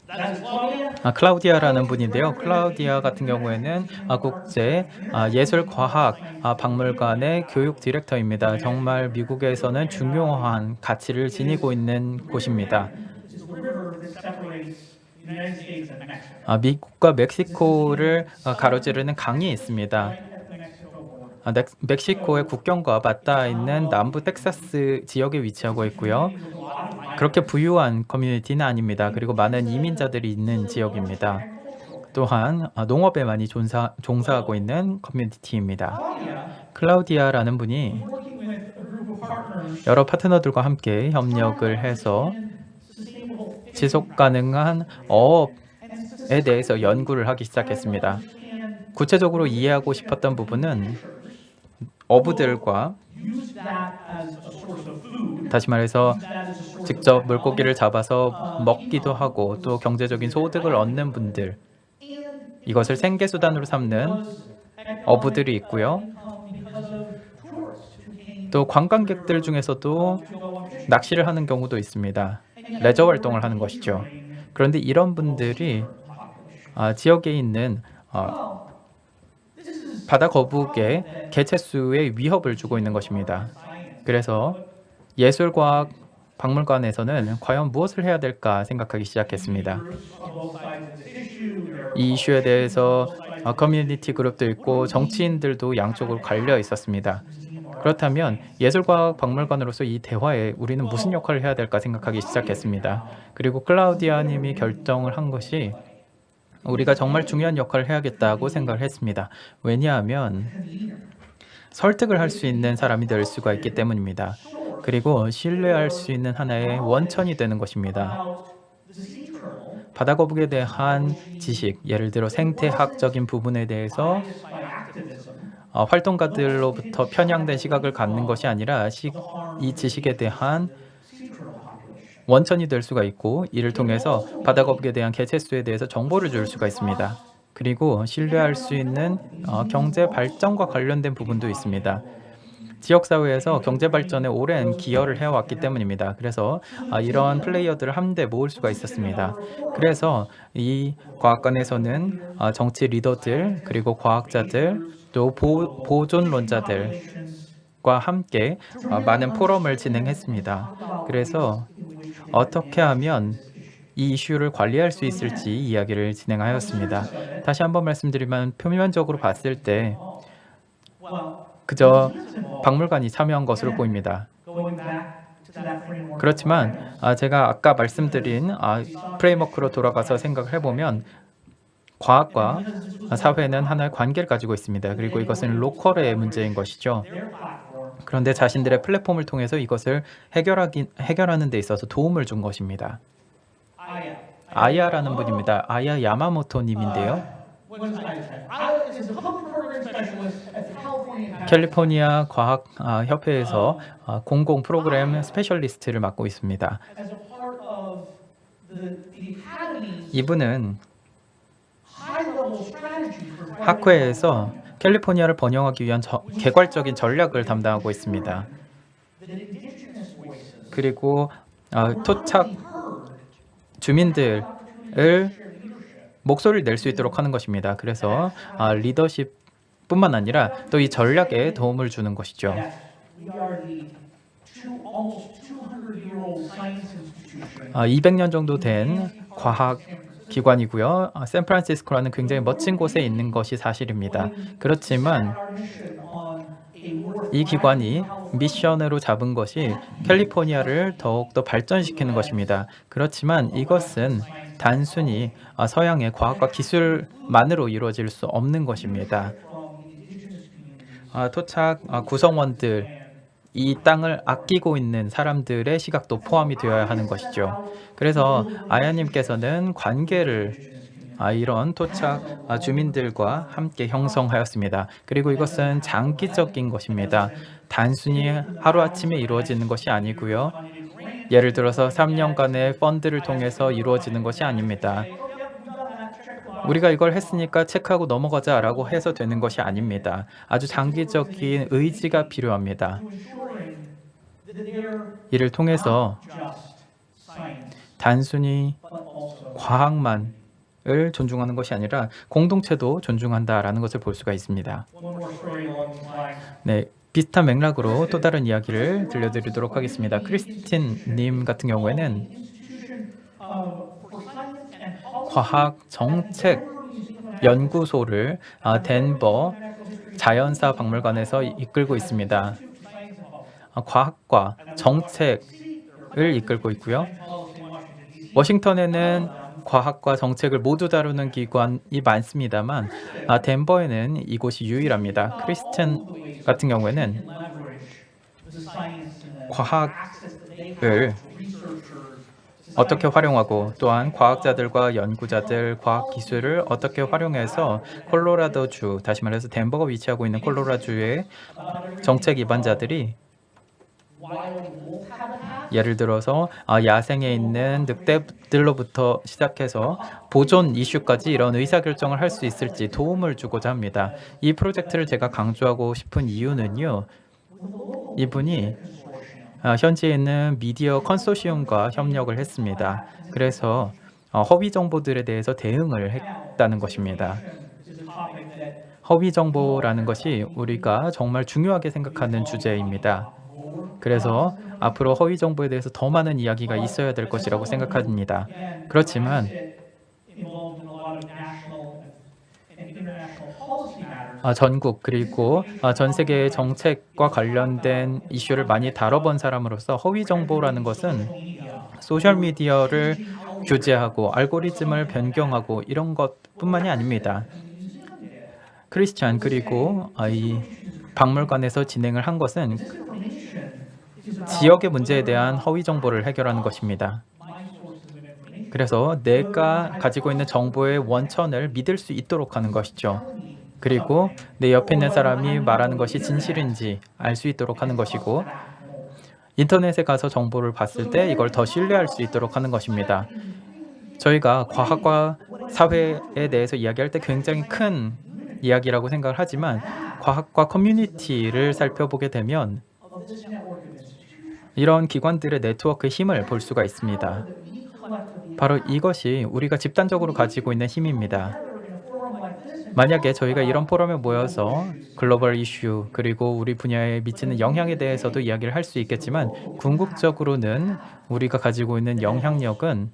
Speaker 2: That's Claudia.
Speaker 4: 클라우디아라는 분인데요. 클라우디아 같은 경우에는 국제 예술과학 박물관의 교육 디렉터입니다. 정말 미국에서는 중요한 가치를 지니고 있는 곳입니다.
Speaker 2: It's the river that separates the United States and Mexico.
Speaker 4: 미국과 멕시코를 가로지르는 강이 있습니다.
Speaker 2: Right at the Mexico border.
Speaker 4: 멕시코의 국경과 맞닿아 있는 남부 텍사스 지역에 위치하고 있고요. 그렇게 부유한 커뮤니티는 아닙니다. 그리고 많은 이민자들이 있는 지역입니다. 또한 농업에 많이 종사하고 있는 커뮤니티입니다. 클라우디아라는 분이
Speaker 2: Working with a group of partners
Speaker 4: 여러 파트너들과 함께 협력을 해서
Speaker 2: sustainable
Speaker 4: 지속 가능한 어업에 대해서 연구를 하기 시작했습니다. 구체적으로 이해하고 싶었던 부분은 어부들과
Speaker 2: use that as a source of food.
Speaker 4: 다시 말해서
Speaker 2: That as a source of
Speaker 4: 직접 물고기를 잡아서 먹기도 하고 또 경제적인 소득을 얻는 분들, 이것을 생계수단으로 삼는 어부들이 있고요.
Speaker 2: because of tourists who came
Speaker 4: 또 관광객들 중에서도 낚시를 하는 경우도 있습니다. 레저 활동을 하는 것이죠. 그런데 이런 분들이 지역에 있는 바다 거북의 개체수에 위협을 주고 있는 것입니다. 그래서 예술과학 박물관에서는 과연 무엇을 해야 될까 생각하기 시작했습니다.
Speaker 2: on both sides of this issue. There
Speaker 4: 이 이슈에 대해서 커뮤니티 그룹도 있고 정치인들도 양쪽으로 갈려 있었습니다. 그렇다면 예술과학 박물관으로서 이 대화에 우리는 무슨 역할을 해야 될까 생각하기 시작했습니다. 그리고 클라우디아 님이 결정을 한 것이 우리가 정말 중요한 역할을 해야겠다고 생각을 했습니다. 왜냐하면 설득을 할 수 있는 사람이 될 수가 있기 때문입니다. 그리고 신뢰할 수 있는 하나의 원천이 되는 것입니다.
Speaker 2: about the sea turtle
Speaker 4: 바다거북에 대한 지식, 예를 들어 생태학적인 부분에 대해서
Speaker 2: by activism.
Speaker 4: 활동가들로부터 편향된 시각을 갖는 것이 아니라 이 지식에 대한 원천이 될 수가 있고 이를 통해서 바다거북에 대한 개체수에 대해서 정보를 줄 수가 있습니다. 그리고 신뢰할 수 있는 경제 발전과 관련된 부분도 있습니다. 지역사회에서 경제 발전에 오랜 기여를 해왔기 때문입니다. 그래서 이런 플레이어들을 한데 모을 수가 있었습니다. 그래서 이 과학관에서는 정치 리더들 그리고 과학자들 또 보존론자들과 함께 많은 포럼을 진행했습니다. 그래서 어떻게 하면 이 이슈를 관리할 수 있을지 이야기를 진행하였습니다. 다시 한번 말씀드리면 표면적으로 봤을 때 그저 박물관이 참여한 것으로 보입니다.
Speaker 2: Going back to that framework.
Speaker 4: 그렇지만 제가 아까 말씀드린 프레임워크로 돌아가서 생각을 해보면 과학과 사회는 하나의 관계를 가지고 있습니다. 그리고 이것은 로컬의 문제인 것이죠.
Speaker 2: Their platform.
Speaker 4: 그런데 자신들의 플랫폼을 통해서 이것을 해결하는 데 있어서 도움을 준 것입니다.
Speaker 2: Aya.
Speaker 4: 아야라는 분입니다. 아야 야마모토 님인데요.
Speaker 2: What is Aya? Aya is a public program specialist at the California
Speaker 4: 캘리포니아 과학 협회에서 공공 프로그램 스페셜리스트를 맡고 있습니다.
Speaker 2: as a part of the academy's
Speaker 4: 이분은
Speaker 2: high-level strategy for
Speaker 4: 학회에서 캘리포니아를 번영하기 위한 개괄적인 전략을 담당하고 있습니다. 그리고 토착 주민들을 목소리를 낼 수 있도록 하는 것입니다. 그래서 리더십뿐만 아니라 또 이 전략에 도움을 주는 것이죠.
Speaker 2: We are the almost 200-year-old science institution.
Speaker 4: 200년 정도 된 과학 기관이고요. 샌프란시스코라는 굉장히 멋진 곳에 있는 것이 사실입니다. 그렇지만
Speaker 2: Our mission on a more
Speaker 4: 이 기관이 미션으로 잡은 것이 캘리포니아를 더욱더 발전시키는 것입니다. 그렇지만 이것은 단순히 서양의 과학과 기술만으로 이루어질 수 없는 것입니다. 토착 구성원들, 이 땅을 아끼고 있는 사람들의 시각도 포함이 되어야 하는 것이죠. 그래서 아야님께서는 관계를 이런 토착 주민들과 함께 형성하였습니다. 그리고 이것은 장기적인 것입니다. 단순히 하루아침에 이루어지는 것이 아니고요. 예를 들어서 3년간의 펀드를 통해서 이루어지는 것이 아닙니다. 우리가 이걸 했으니까 체크하고 넘어가자라고 해서 되는 것이 아닙니다. 아주 장기적인 의지가 필요합니다. 이를 통해서 단순히 과학만을 존중하는 것이 아니라 공동체도 존중한다라는 것을 볼 수가 있습니다. 네, 비슷한 맥락으로 또 다른 이야기를 들려드리도록 하겠습니다. 크리스틴 님 같은 경우에는 과학 정책 연구소를 덴버 자연사 박물관에서 이끌고 있습니다. 과학과 정책을 이끌고 있고요. 워싱턴에는 과학과 정책을 모두 다루는 기관이 많습니다만 덴버에는 이곳이 유일합니다. 크리스틴 같은 경우에는 과학을 어떻게 활용하고 또한 과학자들과 연구자들, 과학 기술을 어떻게 활용해서 콜로라도주, 다시 말해서 덴버가 위치하고 있는 콜로라도주의 정책 입안자들이 예를 들어서 야생에 있는 늑대들로부터 시작해서 보존 이슈까지 이런 의사결정을 할 수 있을지 도움을 주고자 합니다. 이 프로젝트를 제가 강조하고 싶은 이유는요. 이분이 현지에 있는 미디어 컨소시엄과 협력을 했습니다. 그래서 허위 정보들에 대해서 대응을 했다는 것입니다. 허위 정보라는 것이 우리가 정말 중요하게 생각하는 주제입니다. 그래서 앞으로 허위 정보에 대해서 더 많은 이야기가 있어야 될 것이라고 생각합니다. 그렇지만 전국 그리고 전 세계의 정책과 관련된 이슈를 많이 다뤄본 사람으로서 허위 정보라는 것은 소셜미디어를 규제하고 알고리즘을 변경하고 이런 것뿐만이 아닙니다. 크리스찬 그리고 이 박물관에서 진행을 한 것은 지역의 문제에 대한 허위 정보를 해결하는 것입니다. 그래서 내가 가지고 있는 정보의 원천을 믿을 수 있도록 하는 것이죠. 그리고 내 옆에 있는 사람이 말하는 것이 진실인지 알 수 있도록 하는 것이고 인터넷에 가서 정보를 봤을 때 이걸 더 신뢰할 수 있도록 하는 것입니다. 저희가 과학과 사회에 대해서 이야기할 때 굉장히 큰 이야기라고 생각을 하지만 과학과 커뮤니티를 살펴보게 되면 이런 기관들의 네트워크의 힘을 볼 수가 있습니다. 바로 이것이 우리가 집단적으로 가지고 있는 힘입니다. 만약에 저희가 이런 포럼에 모여서 글로벌 이슈 그리고 우리 분야에 미치는 영향에 대해서도 이야기를 할 수 있겠지만 궁극적으로는 우리가 가지고 있는 영향력은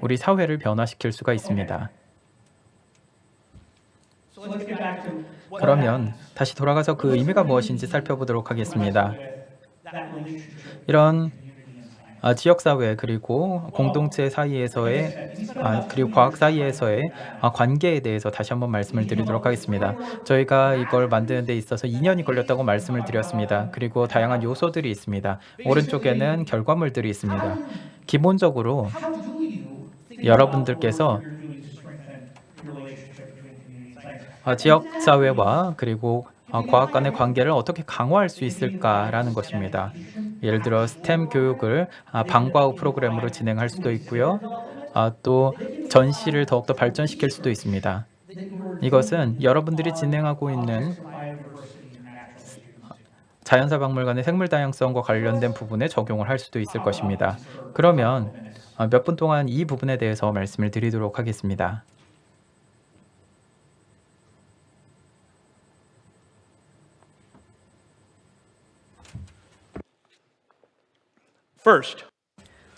Speaker 4: 우리 사회를 변화시킬 수가 있습니다. 그러면 다시 돌아가서 그 의미가 무엇인지 살펴보도록 하겠습니다. 이런 지역사회 그리고 공동체 사이에서의 그리고 과학 사이에서의 관계에 대해서 다시 한번 말씀을 드리도록 하겠습니다. 저희가 이걸 만드는 데 있어서 2년이 걸렸다고 말씀을 드렸습니다. 그리고 다양한 요소들이 있습니다. 오른쪽에는 결과물들이 있습니다. 기본적으로 여러분들께서 지역사회와 그리고 과학 간의 관계를 어떻게 강화할 수 있을까라는 것입니다. 예를 들어 스템 교육을 방과 후 프로그램으로 진행할 수도 있고요. 또 전시를 더욱더 발전시킬 수도 있습니다. 이것은 여러분들이 진행하고 있는 자연사 박물관의 생물 다양성과 관련된 부분에 적용을 할 수도 있을 것입니다. 그러면 몇 분 동안 이 부분에 대해서 말씀을 드리도록 하겠습니다.
Speaker 3: First,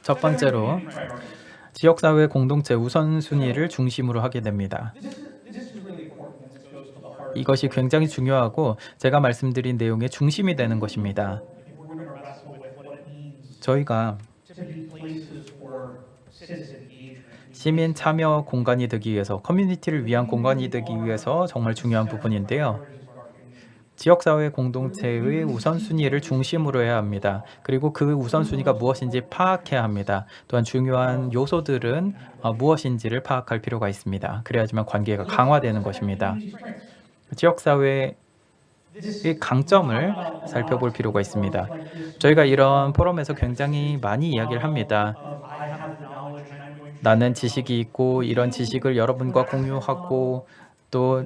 Speaker 4: 첫 번째로 지역사회 공동체 우선순위를 중심으로 하게 됩니다. 이것이 굉장히 중요하고 제가 말씀드린 내용의 중심이 되는 것입니다. 저희가 시민 참여 공간이 되기 위해서, 커뮤니티를 위한 공간이 되기 위해서 정말 중요한 부분인데요. 지역사회 공동체의 우선순위를 중심으로 해야 합니다. 그리고 그 우선순위가 무엇인지 파악해야 합니다. 또한 중요한 요소들은 무엇인지를 파악할 필요가 있습니다. 그래야지만 관계가 강화되는 것입니다. 지역사회의 강점을 살펴볼 필요가 있습니다. 저희가 이런 포럼에서 굉장히 많이 이야기를 합니다. 나는 지식이 있고 이런 지식을 여러분과 공유하고 또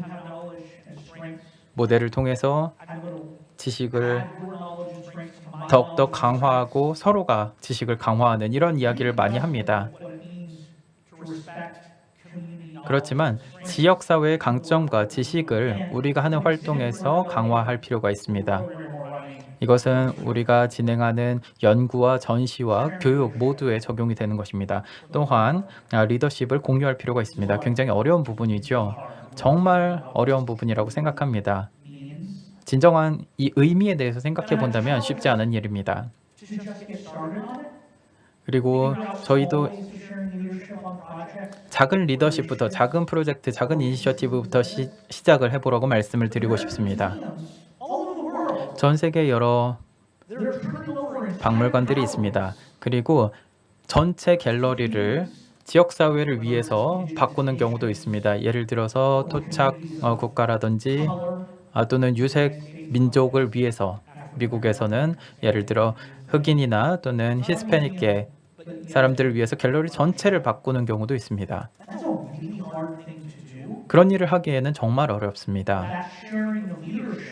Speaker 4: 모델을 통해서 지식을 더욱더 강화하고 서로가 지식을 강화하는 이런 이야기를 많이 합니다. 그렇지만 지역사회의 강점과 지식을 우리가 하는 활동에서 강화할 필요가 있습니다. 이것은 우리가 진행하는 연구와 전시와 교육 모두에 적용이 되는 것입니다. 또한 리더십을 공유할 필요가 있습니다. 굉장히 어려운 부분이죠. 정말 어려운 부분이라고 생각합니다. 진정한 이 의미에 대해서 생각해 본다면 쉽지 않은 일입니다. 그리고 저희도 작은 리더십부터, 작은 프로젝트, 작은 이니셔티브부터 시작을 해보라고 말씀을 드리고 싶습니다. 전 세계 여러 박물관들이 있습니다. 그리고 전체 갤러리를 지역사회를 위해서 바꾸는 경우도 있습니다. 예를 들어서 토착 국가라든지 또는 유색 민족을 위해서, 미국에서는 예를 들어 흑인이나 또는 히스패닉계 사람들을 위해서 갤러리 전체를 바꾸는 경우도 있습니다. 그런 일을 하기에는 정말 어렵습니다.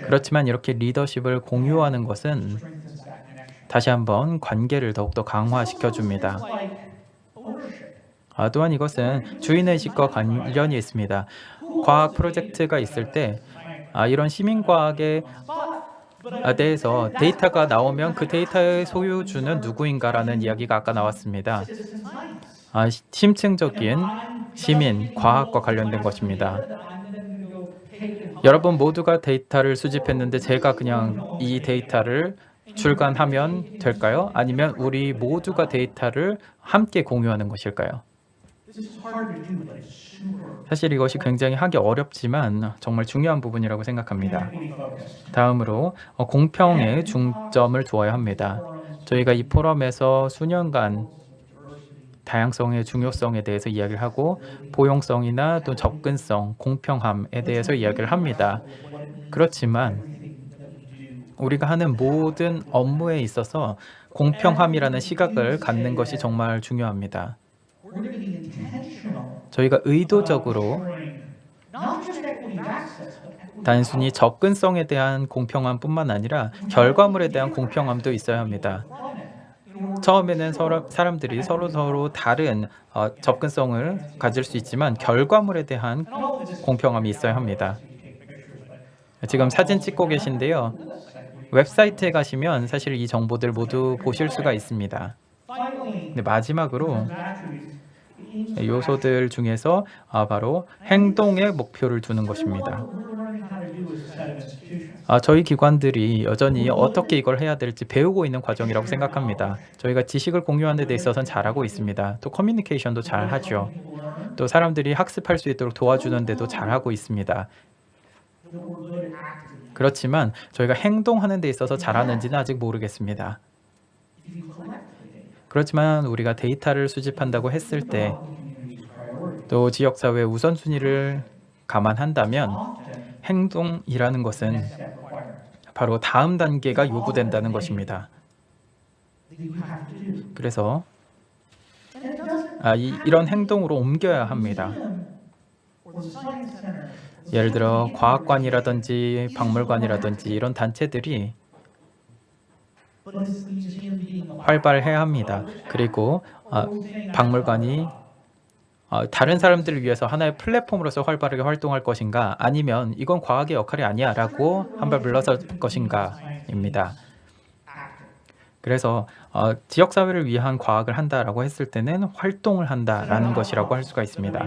Speaker 4: 그렇지만 이렇게 리더십을 공유하는 것은 다시 한번 관계를 더욱더 강화시켜 줍니다. 또한 이것은 주인의식과 관련이 있습니다. 과학 프로젝트가 있을 때 이런 시민과학에 대해서 데이터가 나오면 그 데이터의 소유주는 누구인가라는 이야기가 아까 나왔습니다. 심층적인 시민, 과학과 관련된 것입니다. 여러분 모두가 데이터를 수집했는데 제가 그냥 이 데이터를 출간하면 될까요? 아니면 우리 모두가 데이터를 함께 공유하는 것일까요? 사실 이것이 굉장히 하기 어렵지만 정말 중요한 부분이라고 생각합니다. 다음으로 공평에 중점을 두어야 합니다. 저희가 이 포럼에서 수년간 다양성의 중요성에 대해서 이야기를 하고 포용성이나 또 접근성, 공평함에 대해서 이야기를 합니다. 그렇지만 우리가 하는 모든 업무에 있어서 공평함이라는 시각을 갖는 것이 정말 중요합니다. 저희가 의도적으로 단순히 접근성에 대한 공평함뿐만 아니라 결과물에 대한 공평함도 있어야 합니다. 처음에는 사람들이 서로 다른 접근성을 가질 수 있지만 결과물에 대한 공평함이 있어야 합니다. 지금 사진 찍고 계신데요. 웹사이트에 가시면 사실 이 정보들 모두 보실 수가 있습니다. 근데 마지막으로 요소들 중에서 바로 행동의 목표를 두는 것입니다. 저희 기관들이 여전히 어떻게 이걸 해야 될지 배우고 있는 과정이라고 생각합니다. 저희가 지식을 공유하는 데 있어서는 잘하고 있습니다. 또 커뮤니케이션도 잘하죠. 또 사람들이 학습할 수 있도록 도와주는 데도 잘하고 있습니다. 그렇지만 저희가 행동하는 데 있어서 잘하는지는 아직 모르겠습니다. 그렇지만 우리가 데이터를 수집한다고 했을 때 또 지역사회 우선순위를 감안한다면 행동이라는 것은 바로 다음 단계가 요구된다는 것입니다. 그래서 이런 행동으로 옮겨야 합니다. 예를 들어 과학관이라든지 박물관이라든지 이런 단체들이 활발해야 합니다. 그리고 박물관이 다른 사람들을 위해서 하나의 플랫폼으로서 활발하게 활동할 것인가, 아니면 이건 과학의 역할이 아니야 라고 한 발 물러설 것인가입니다. 그래서 지역사회를 위한 과학을 한다라고 했을 때는 활동을 한다라는 것이라고 할 수가 있습니다.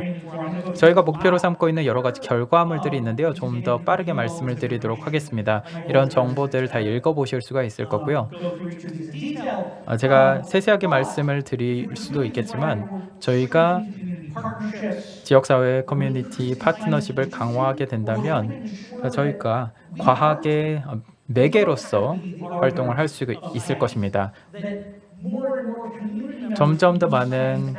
Speaker 4: 저희가 목표로 삼고 있는 여러 가지 결과물들이 있는데요. 좀 더 빠르게 말씀을 드리도록 하겠습니다. 이런 정보들 다 읽어보실 수가 있을 거고요. 제가 세세하게 말씀을 드릴 수도 있겠지만 저희가 지역사회 커뮤니티 파트너십을 강화하게 된다면 저희가 과학의 매개로서 활동을 할 수 있을 것입니다. 점점 더 많은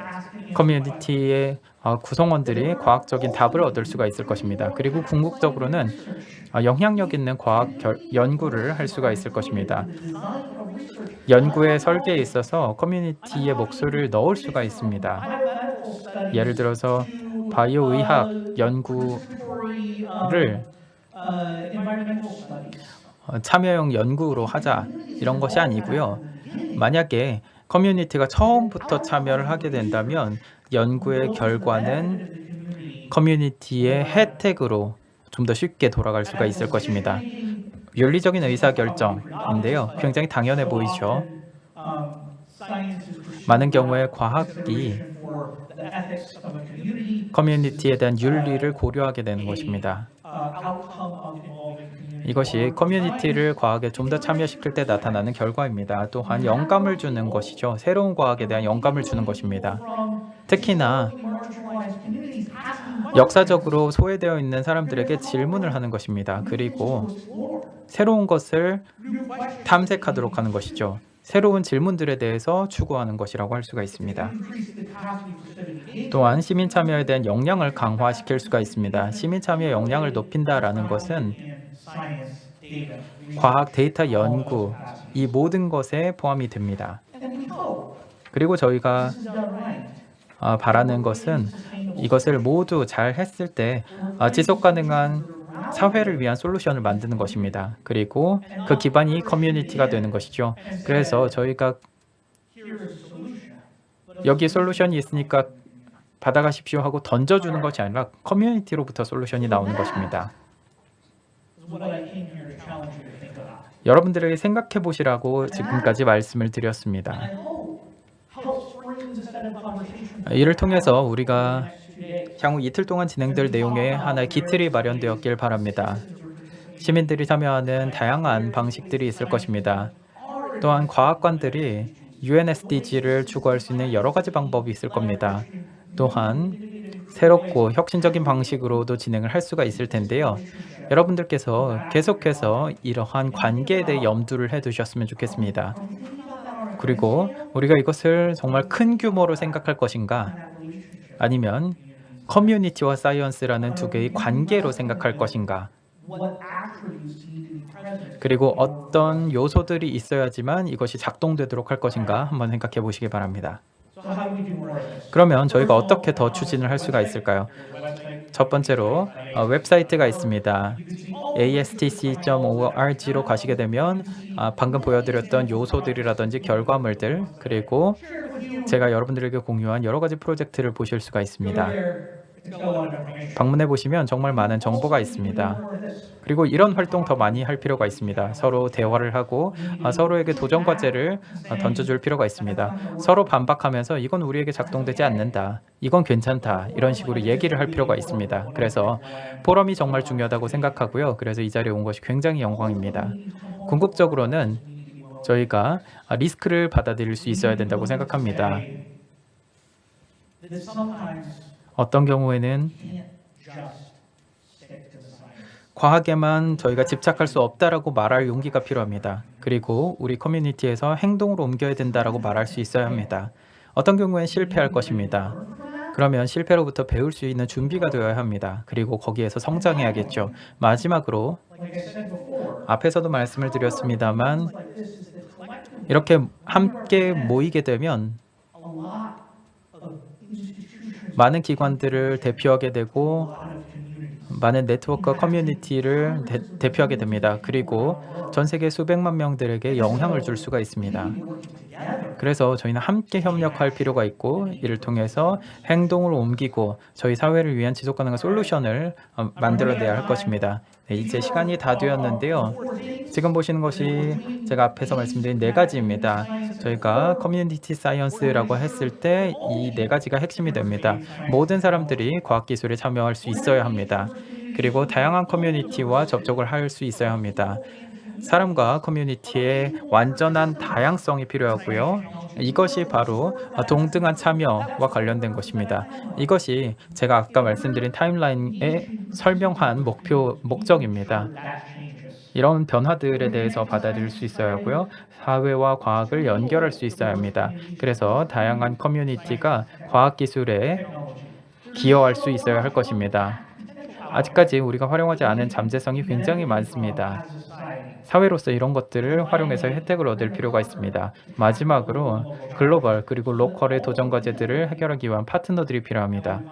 Speaker 4: 커뮤니티의 구성원들이 과학적인 답을 얻을 수가 있을 것입니다. 그리고 궁극적으로는 영향력 있는 과학 연구를 할 수가 있을 것입니다. 연구의 설계에 있어서 커뮤니티의 목소리를 넣을 수가 있습니다. 예를 들어서 바이오 의학 연구를 참여형 연구로 하자, 이런 것이 아니고요. 만약에 커뮤니티가 처음부터 참여를 하게 된다면 연구의 결과는 커뮤니티의 혜택으로 좀 더 쉽게 돌아갈 수가 있을 것입니다. 윤리적인 의사결정인데요. 굉장히 당연해 보이죠. 많은 경우에 과학이 커뮤니티에 대한 윤리를 고려하게 되는 것입니다. 이것이 커뮤니티를 과학에 좀 더 참여시킬 때 나타나는 결과입니다. 또한 영감을 주는 것이죠. 새로운 과학에 대한 영감을 주는 것입니다. 특히나 역사적으로 소외되어 있는 사람들에게 질문을 하는 것입니다. 그리고 새로운 것을 탐색하도록 하는 것이죠. 새로운 질문들에 대해서 추구하는 것이라고 할 수가 있습니다. 또한 시민 참여에 대한 역량을 강화시킬 수가 있습니다. 시민 참여 역량을 높인다라는 것은 과학 데이터 연구, 이 모든 것에 포함이 됩니다. 그리고 저희가 바라는 것은 이것을 모두 잘 했을 때 지속 가능한 사회를 위한 솔루션을 만드는 것입니다. 그리고 그 기반이 커뮤니티가 되는 것이죠. 그래서 저희가 여기 솔루션이 있으니까 받아가십시오 하고 던져주는 것이 아니라 커뮤니티로부터 솔루션이 나오는 것입니다. 여러분들에게 생각해 보시라고 지금까지 말씀을 드렸습니다. 이를 통해서 우리가 향후 이틀 동안 진행될 내용의 하나의 기틀이 마련되었길 바랍니다. 시민들이 참여하는 다양한 방식들이 있을 것입니다. 또한 과학관들이 UN SDG를 추구할 수 있는 여러 가지 방법이 있을 겁니다. 또한 새롭고 혁신적인 방식으로도 진행을 할 수가 있을 텐데요. 여러분들께서 계속해서 이러한 관계에 대해 염두를 해두셨으면 좋겠습니다. 그리고 우리가 이것을 정말 큰 규모로 생각할 것인가, 아니면 커뮤니티와 사이언스라는 두 개의 관계로 생각할 것인가, 그리고 어떤 요소들이 있어야지만 이것이 작동되도록 할 것인가 한번 생각해 보시기 바랍니다. 그러면 저희가 어떻게 더 추진을 할 수가 있을까요? 첫 번째로 웹사이트가 있습니다. astc.org로 가시게 되면 방금 보여드렸던 요소들이라든지 결과물들, 그리고 제가 여러분들에게 공유한 여러 가지 프로젝트를 보실 수가 있습니다. 방문해 보시면 정말 많은 정보가 있습니다. 그리고 이런 활동 더 많이 할 필요가 있습니다. 서로 대화를 하고 서로에게 도전 과제를 던져줄 필요가 있습니다. 서로 반박하면서 이건 우리에게 작동되지 않는다, 이건 괜찮다, 이런 식으로 얘기를 할 필요가 있습니다. 그래서 포럼이 정말 중요하다고 생각하고요. 그래서 이 자리에 온 것이 굉장히 영광입니다. 궁극적으로는 저희가 리스크를 받아들일 수 있어야 된다고 생각합니다. 어떤 경우에는 과학에만 저희가 집착할 수 없다라고 말할 용기가 필요합니다. 그리고 우리 커뮤니티에서 행동으로 옮겨야 된다라고 말할 수 있어야 합니다. 어떤 경우엔 실패할 것입니다. 그러면 실패로부터 배울 수 있는 준비가 되어야 합니다. 그리고 거기에서 성장해야겠죠. 마지막으로 앞에서도 말씀을 드렸습니다만 이렇게 함께 모이게 되면 많은 기관들을 대표하게 되고 많은 네트워크와 커뮤니티를 대표하게 됩니다. 그리고 전 세계 수백만 명들에게 영향을 줄 수가 있습니다. 그래서 저희는 함께 협력할 필요가 있고 이를 통해서 행동을 옮기고 저희 사회를 위한 지속 가능한 솔루션을 만들어내야 할 것입니다. 네, 이제 시간이 다 되었는데요. 지금 보시는 것이 제가 앞에서 말씀드린 네 가지입니다. 저희가 커뮤니티 사이언스라고 했을 때 이 네 가지가 핵심이 됩니다. 모든 사람들이 과학기술에 참여할 수 있어야 합니다. 그리고 다양한 커뮤니티와 접촉을 할 수 있어야 합니다. 사람과 커뮤니티의 완전한 다양성이 필요하고요. 이것이 바로 동등한 참여와 관련된 것입니다. 이것이 제가 아까 말씀드린 타임라인에 설명한 목적입니다. 이런 변화들에 대해서 받아들일 수 있어야 하고요. 사회와 과학을 연결할 수 있어야 합니다. 그래서 다양한 커뮤니티가 과학기술에 기여할 수 있어야 할 것입니다. 아직까지 우리가 활용하지 않은 잠재성이 굉장히 많습니다. 사회로서 이런 것들을 활용해서 혜택을 얻을 필요가 있습니다. 마지막으로 글로벌 그리고 로컬의 도전 과제들을 해결하기 위한 파트너들이 필요합니다.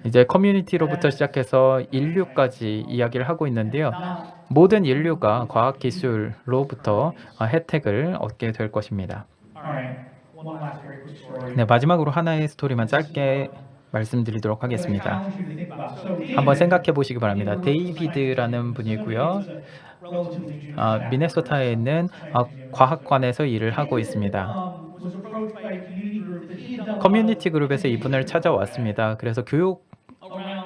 Speaker 4: 이제 커뮤니티로부터 시작해서 인류까지 이야기를 하고 있는데요. 모든 인류가 과학기술로부터 혜택을 얻게 될 것입니다. 네, 마지막으로 하나의 스토리만 짧게 말씀드리도록 하겠습니다. 한번 생각해 보시기 바랍니다. 데이비드라는 분이고요. 미네소타에 있는 과학관에서 일을 하고 있습니다. 커뮤니티 그룹에서 이분을 찾아왔습니다. 그래서 교육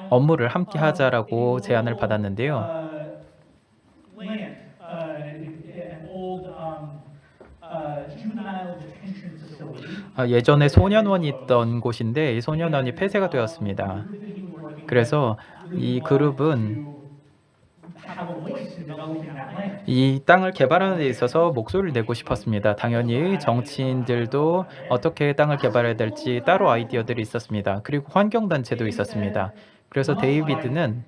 Speaker 4: 업무를 함께 하자라고 제안을 받았는데요. 예전에 소년원이 있던 곳인데 이 소년원이 폐쇄가 되었습니다. 그래서 이 그룹은 이 땅을 개발하는 데 있어서 목소리를 내고 싶었습니다. 당연히 정치인들도 어떻게 땅을 개발해야 될지 따로 아이디어들이 있었습니다. 그리고 환경단체도 있었습니다. 그래서 데이비드는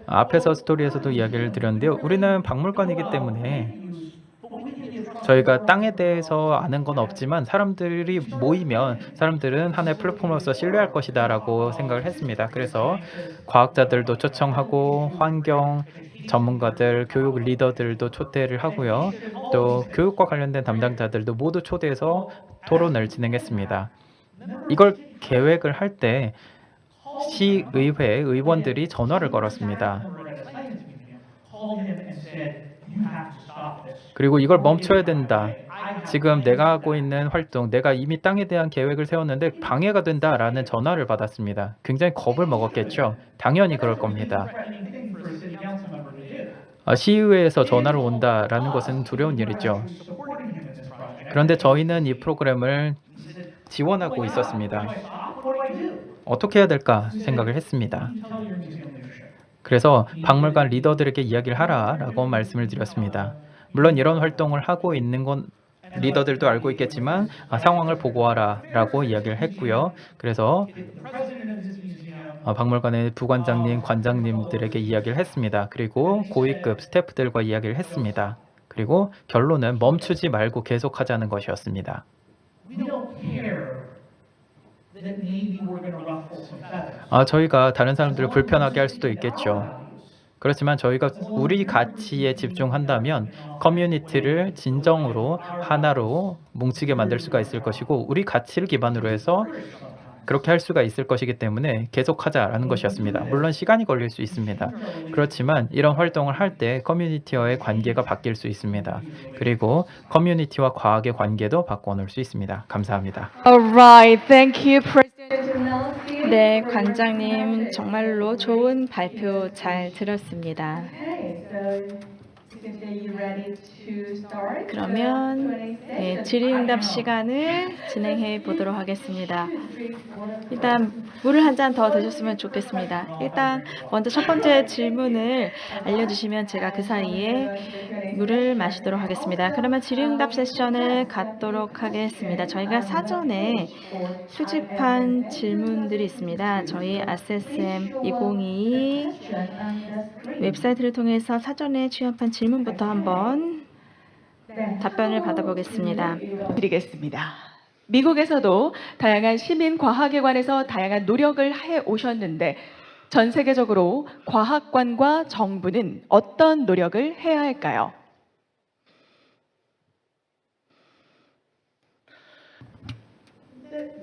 Speaker 4: 앞에서 스토리에서도 이야기를 드렸는데요. 우리는 박물관이기 때문에 저희가 땅에 대해서 아는 건 없지만 사람들이 모이면 사람들은 하나의 플랫폼으로서 신뢰할 것이다 라고 생각을 했습니다. 그래서 과학자들도 초청하고 환경 전문가들, 교육 리더들도 초대를 하고요. 또 교육과 관련된 담당자들도 모두 초대해서 토론을 진행했습니다. 이걸 계획을 할 때 시의회 의원들이 전화를 걸었습니다. 그리고 이걸 멈춰야 된다. 지금 내가 하고 있는 활동, 내가 이미 땅에 대한 계획을 세웠는데 방해가 된다라는 전화를 받았습니다. 굉장히 겁을 먹었겠죠. 당연히 그럴 겁니다. 시의회에서 전화를 온다라는 것은 두려운 일이죠. 그런데 저희는 이 프로그램을 지원하고 있었습니다. 어떻게 해야 될까 생각을 했습니다. 그래서 박물관 리더들에게 이야기를 하라라고 말씀을 드렸습니다. 물론 이런 활동을 하고 있는 건 리더들도 알고 있겠지만 상황을 보고하라라고 이야기를 했고요. 그래서 박물관의 부관장님, 관장님들에게 이야기를 했습니다. 그리고 고위급 스태프들과 이야기를 했습니다. 그리고 결론은 멈추지 말고 계속하자는 것이었습니다. 저희가 다른 사람들을 불편하게 할 수도 있겠죠. 그렇지만 저희가 우리 가치에 집중한다면 커뮤니티를 진정으로 하나로 뭉치게 만들 수가 있을 것이고 우리 가치를 기반으로 해서 그렇게 할 수가 있을 것이기 때문에 계속하자라는 것이었습니다. 물론 시간이 걸릴 수 있습니다. 그렇지만 이런 활동을 할 때 커뮤니티와의 관계가 바뀔 수 있습니다. 그리고 커뮤니티와 과학의 관계도 바꿔놓을 수 있습니다. 감사합니다.
Speaker 3: Alright, thank you, President Penelope.
Speaker 1: 네, 관장님 정말로 좋은 발표 잘 들었습니다.
Speaker 3: Okay, so you can say you're ready to start.
Speaker 1: 그러면 네, 질의응답 시간을 진행해 보도록 하겠습니다. 일단 물을 한 잔 더 드셨으면 좋겠습니다. 일단 먼저 첫 번째 질문을 알려주시면 제가 그 사이에 물을 마시도록 하겠습니다. 그러면 질의응답 세션을 갖도록 하겠습니다. 저희가 사전에 수집한 질문들이 있습니다. 저희 ASSM 2022 웹사이트를 통해서 사전에 취합한 질문부터 한번 답변을 받아보겠습니다.
Speaker 3: 드리겠습니다.
Speaker 5: 미국에서도 다양한 시민 과학기관에서 다양한 노력을 해 오셨는데 전 세계적으로 과학관과 정부는 어떤 노력을 해야 할까요?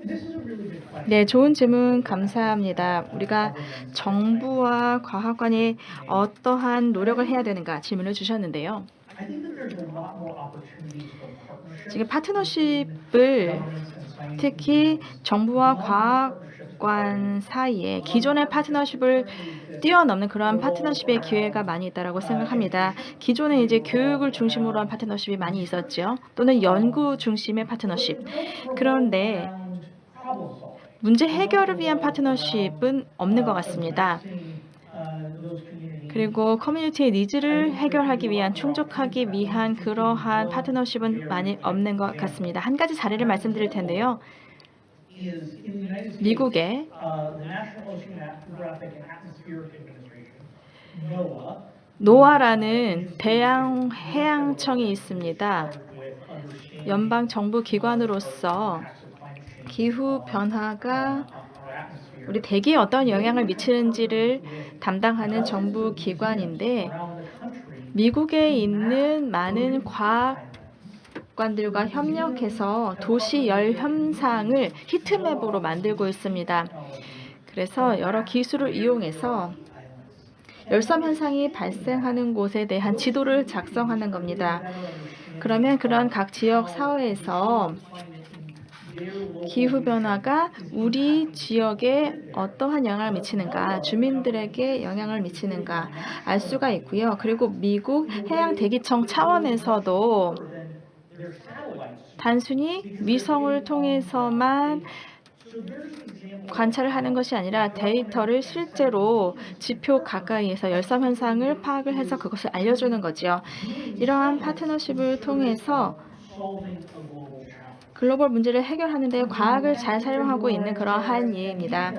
Speaker 2: This is a really good question.
Speaker 1: 네, 좋은 질문 감사합니다. 우리가 정부와 과학관이 어떠한 노력을 해야 되는가 질문을 주셨는데요.
Speaker 2: I think that there's a lot more opportunities for partnership.
Speaker 1: 지금 파트너십을 특히 정부와 과학관 사이에 기존의 파트너십을 뛰어넘는 그러한 파트너십의 기회가 많이 있다고 생각합니다. 기존에 이제 교육을 중심으로 한 파트너십이 많이 있었죠. 또는 연구 중심의 파트너십. 그런데 문제 해결을 위한 파트너십은 없는 것 같습니다. 그리고 커뮤니티의 니즈를 해결하기 위한, 충족하기 위한 그러한 파트너십은 많이 없는 것 같습니다. 한 가지 사례를 말씀드릴 텐데요. 미국의 노아라는 대양 해양청이 있습니다. 연방 정부 기관으로서 기후 변화가 우리 대기에 어떤 영향을 미치는지를 담당하는 정부 기관인데 미국에 있는 많은 과학관들과 협력해서 도시 열 현상을 히트맵으로 만들고 있습니다. 그래서 여러 기술을 이용해서 열섬 현상이 발생하는 곳에 대한 지도를 작성하는 겁니다. 그러면 그런 각 지역 사회에서 기후변화가 우리 지역에 어떠한 영향을 미치는가, 주민들에게 영향을 미치는가 알 수가 있고요. 그리고 미국 해양대기청 차원에서도 단순히 위성을 통해서만 관찰을 하는 것이 아니라 데이터를 실제로 지표 가까이에서 열섬 현상을 파악을 해서 그것을 알려주는 거죠. 이러한 파트너십을 통해서 글로벌 문제를 해결하는 데 과학을 잘 사용하고 있는 그러한 예입니다.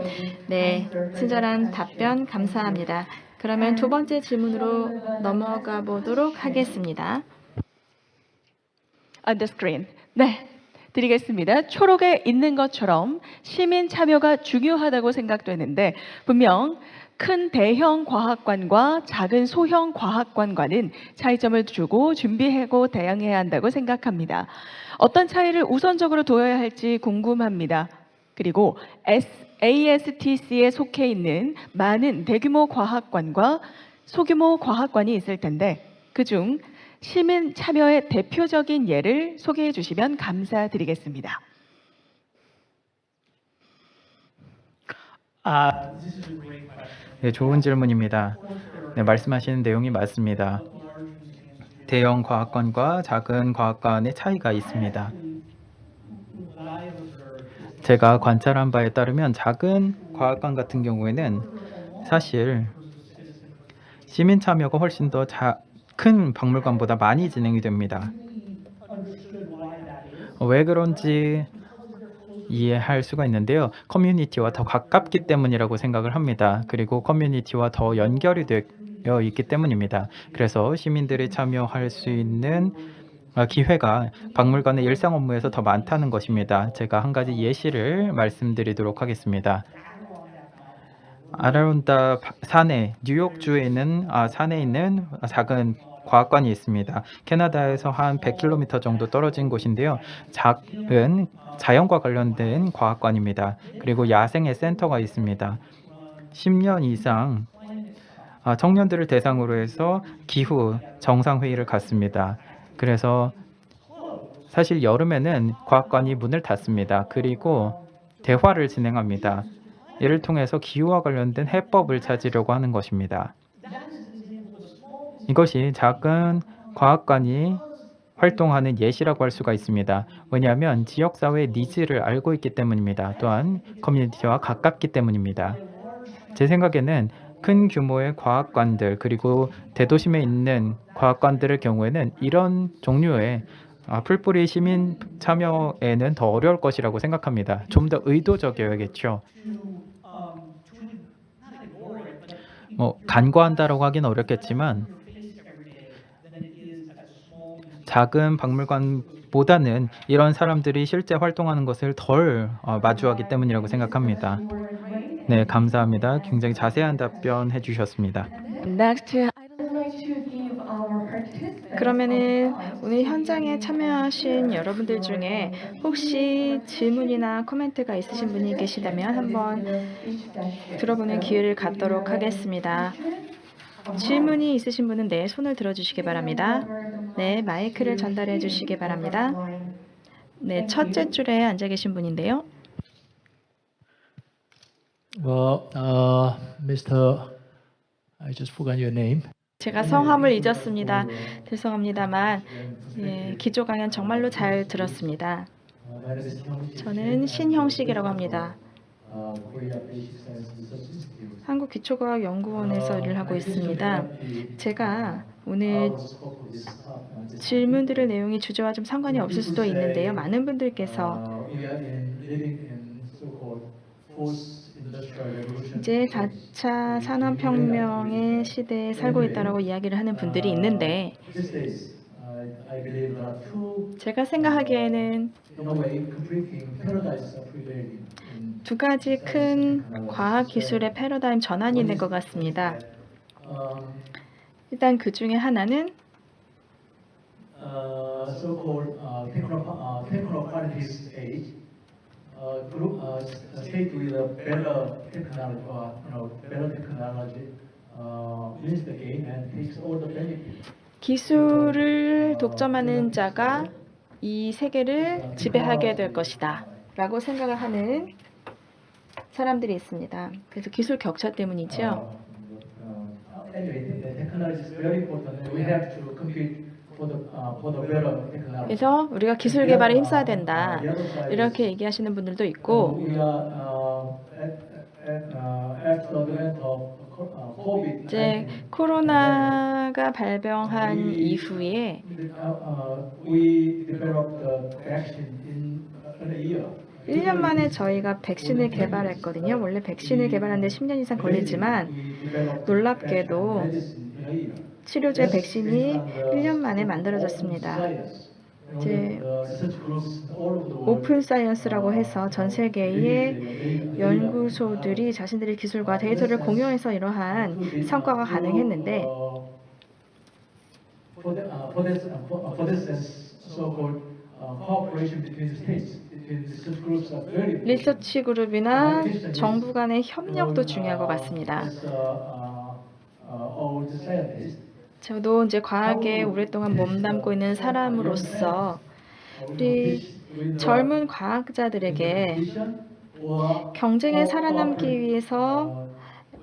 Speaker 1: 네, 친절한 답변 감사합니다. 그러면 두 번째 질문으로 넘어가 보도록 하겠습니다.
Speaker 5: On the screen. 네, 드리겠습니다. 초록에 있는 것처럼 시민 참여가 중요하다고 생각되는데 분명 큰 대형 과학관과 작은 소형 과학관과는 차이점을 두고 준비하고 대응해야 한다고 생각합니다. 어떤 차이를 우선적으로 둬야 할지 궁금합니다. 그리고 ASTC에 속해 있는 많은 대규모 과학관과 소규모 과학관이 있을 텐데 그중 시민 참여의 대표적인 예를 소개해 주시면 감사드리겠습니다.
Speaker 4: 네, 좋은 질문입니다. 네, 말씀하시는 내용이 맞습니다. 대형 과학관과 작은 과학관의 차이가 있습니다. 제가 관찰한 바에 따르면 작은 과학관 같은 경우에는 사실 시민 참여가 훨씬 더 큰 박물관보다 많이 진행이 됩니다. 왜 그런지 이해할 수가 있는데요. 커뮤니티와 더 가깝기 때문이라고 생각을 합니다. 그리고 커뮤니티와 더 연결이 되어 있기 때문입니다. 그래서 시민들이 참여할 수 있는 기회가 박물관의 일상 업무에서 더 많다는 것입니다. 제가 한 가지 예시를 말씀드리도록 하겠습니다. 아라론다 산에 뉴욕주에 있는 산에 있는 작은 과학관이 있습니다. 캐나다에서 한 100km 정도 떨어진 곳인데요. 작은 자연과 관련된 과학관입니다. 그리고 야생의 센터가 있습니다. 10년 이상 청년들을 대상으로 해서 기후 정상회의를 갖습니다. 그래서 사실 여름에는 과학관이 문을 닫습니다. 그리고 대화를 진행합니다. 이를 통해서 기후와 관련된 해법을 찾으려고 하는 것입니다. 이것이 작은 과학관이 활동하는 예시라고 할 수가 있습니다. 왜냐하면 지역사회의 니즈를 알고 있기 때문입니다. 또한 커뮤니티와 가깝기 때문입니다. 제 생각에는 큰 규모의 과학관들 그리고 대도심에 있는 과학관들의 경우에는 이런 종류의 풀뿌리 시민 참여에는 더 어려울 것이라고 생각합니다. 좀 더 의도적이어야겠죠. 간과한다라고 하기는 어렵겠지만 작은 박물관보다 보다는 이런 사람들이 실제 활동하는 것을 덜 마주하기 때문이라고 생각합니다. 네, 감사합니다. 굉장히 자세한 답변 해주셨습니다.
Speaker 5: Next,
Speaker 3: I'd like to give our participants
Speaker 1: 그러면은 오늘 현장에 참여하신 여러분들 중에 혹시 질문이나 코멘트가 있으신 분이 계시다면 한번 들어보는 기회를 갖도록 하겠습니다. 질문이 있으신 분은 네, 손을 들어주시기 바랍니다. 네, 마이크를 전달해 주시기 바랍니다. 네, 첫째 줄에 앉아 계신 분인데요.
Speaker 6: Well, Mr. I just forgot your name.
Speaker 1: 제가 성함을 잊었습니다. 죄송합니다만 예, 기조 강연 정말로 잘 들었습니다.
Speaker 6: My name is Hyung-sik.
Speaker 1: 저는 신형식이라고 합니다.
Speaker 6: Korea Basic Science Research Institute.
Speaker 1: 한국기초과학연구원에서 일을 하고 있습니다. 제가 오늘
Speaker 6: Out of this
Speaker 1: 질문들의 내용이 주제와 좀 상관이 없을 수도 있는데요. 많은 분들께서
Speaker 6: we are living in so-called fourth industrial revolution.
Speaker 1: 이제 4차 산업혁명의 시대에 살고 있다라고 이야기를 하는 분들이 있는데
Speaker 6: These days, I believe there are two,
Speaker 1: 제가 생각하기에는
Speaker 6: in a way, competing paradigms are prevailing.
Speaker 1: 두 가지 큰 과학기술의 패러다임 전환이 있는 것 같습니다. 일단 그 중에 하나는
Speaker 6: So-called techno-quantist age, group state with a better technology, better technology wins the game and takes all the benefit.
Speaker 1: 기술을 독점하는 자가 이 세계를 지배하게 될 것이다 라고 생각을 하는 사람들이 있습니다. 그래서 기술 격차 때문이죠.
Speaker 6: Anyway, the technology is very important. We have to compete for the better technology.
Speaker 1: 그래서 우리가 기술 개발에 힘써야 된다 이렇게 얘기하시는 분들도 있고
Speaker 6: We are at the advent of COVID.
Speaker 1: 이제 코로나가 발병한 이후에
Speaker 6: We developed the vaccine in a year.
Speaker 1: 1년 만에 저희가 백신을 개발했거든요. 원래 백신을 개발하는데 10년 이상 걸리지만 놀랍게도 치료제 백신이 1년 만에 만들어졌습니다. 이제 오픈 사이언스라고 해서 전 세계의 연구소들이 자신들의 기술과 데이터를 공유해서 이러한 성과가 가능했는데 리서치 그룹이나 정부 간의 협력도 중요한 것 같습니다. 저도 이제 과학에 오랫동안 몸담고 있는 사람으로서 우리 젊은 과학자들에게 경쟁에 살아남기 위해서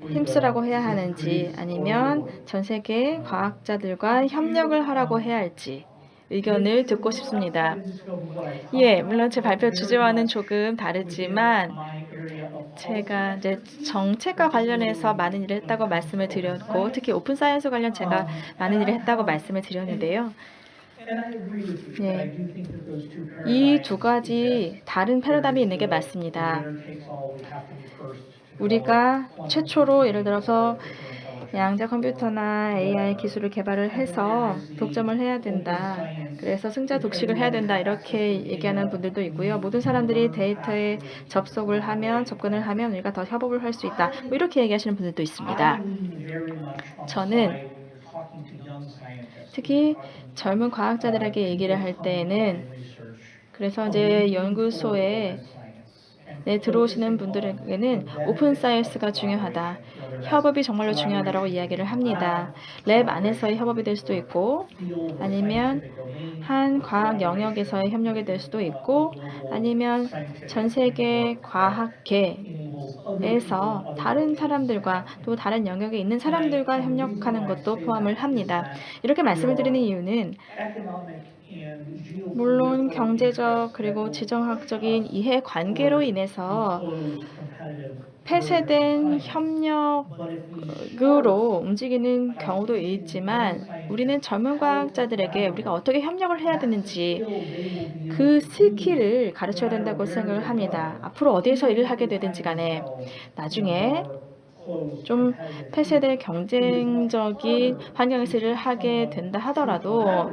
Speaker 1: 힘쓰라고 해야 하는지 아니면 전 세계 과학자들과 협력을 하라고 해야 할지 의견을 듣고 싶습니다. 예, 물론 제 발표 주제와는 조금 다르지만 제가 이제 정책과 관련해서 많은 일을 했다고 말씀을 드렸고 특히 오픈 사이언스 관련 제가 많은 일을 했다고 말씀을 드렸는데요. 예, 이 두 가지 다른 패러다임이 있는 게 맞습니다. 우리가 최초로 예를 들어서 양자 컴퓨터나 AI 기술을 개발을 해서 독점을 해야 된다. 그래서 승자 독식을 해야 된다. 이렇게 얘기하는 분들도 있고요. 모든 사람들이 데이터에 접근을 하면 우리가 더 협업을 할 수 있다. 뭐 이렇게 얘기하시는 분들도 있습니다. 저는 특히 젊은 과학자들에게 얘기를 할 때에는 그래서 이제 연구소에 들어오시는 분들에게는 오픈 사이언스가 중요하다. 협업이 정말로 중요하다라고 이야기를 합니다. 랩 안에서의 협업이 될 수도 있고 아니면 한 과학 영역에서의 협력이 될 수도 있고 아니면 전 세계 과학계에서 다른 사람들과 또 다른 영역에 있는 사람들과 협력하는 것도 포함을 합니다. 이렇게 말씀을 드리는 이유는 물론 경제적 그리고 지정학적인 이해관계로 인해서 폐쇄된 협력으로 움직이는 경우도 있지만 우리는 젊은 과학자들에게 우리가 어떻게 협력을 해야 되는지 그 스킬을 가르쳐야 된다고 생각을 합니다. 앞으로 어디에서 일을 하게 되든지 간에 나중에 좀 폐쇄된 경쟁적인 환경에서 일을 하게 된다 하더라도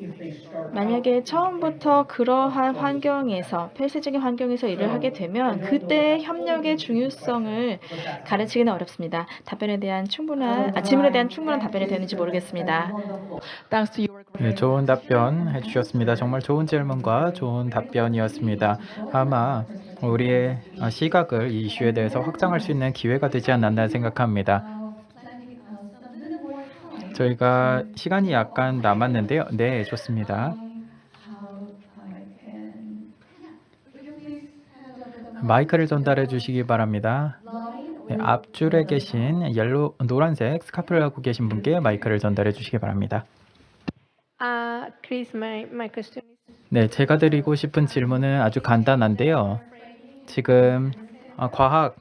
Speaker 2: if they start
Speaker 1: 만약에 처음부터 그러한 환경에서 폐쇄적인 환경에서 일을 하게 되면 그때 협력의 중요성을 가르치기는 어렵습니다. 질문에 대한 충분한 답변이 되는지 모르겠습니다.
Speaker 5: Thanks to your
Speaker 4: 네, 좋은 답변 해주셨습니다. 정말 좋은 질문과 좋은 답변이었습니다. 아마 우리의 시각을 이 이슈에 대해서 확장할 수 있는 기회가 되지 않았나 생각합니다. 저희가 시간이 약간 남았는데요. 네, 좋습니다. 마이크를 전달해 주시기 바랍니다. 네, 앞줄에 계신 노란색 스카프를 하고 계신 분께 마이크를 전달해 주시기 바랍니다.
Speaker 7: Chris, my question is
Speaker 4: 네, 제가 드리고 싶은 질문은 아주 간단한데요. 지금 과학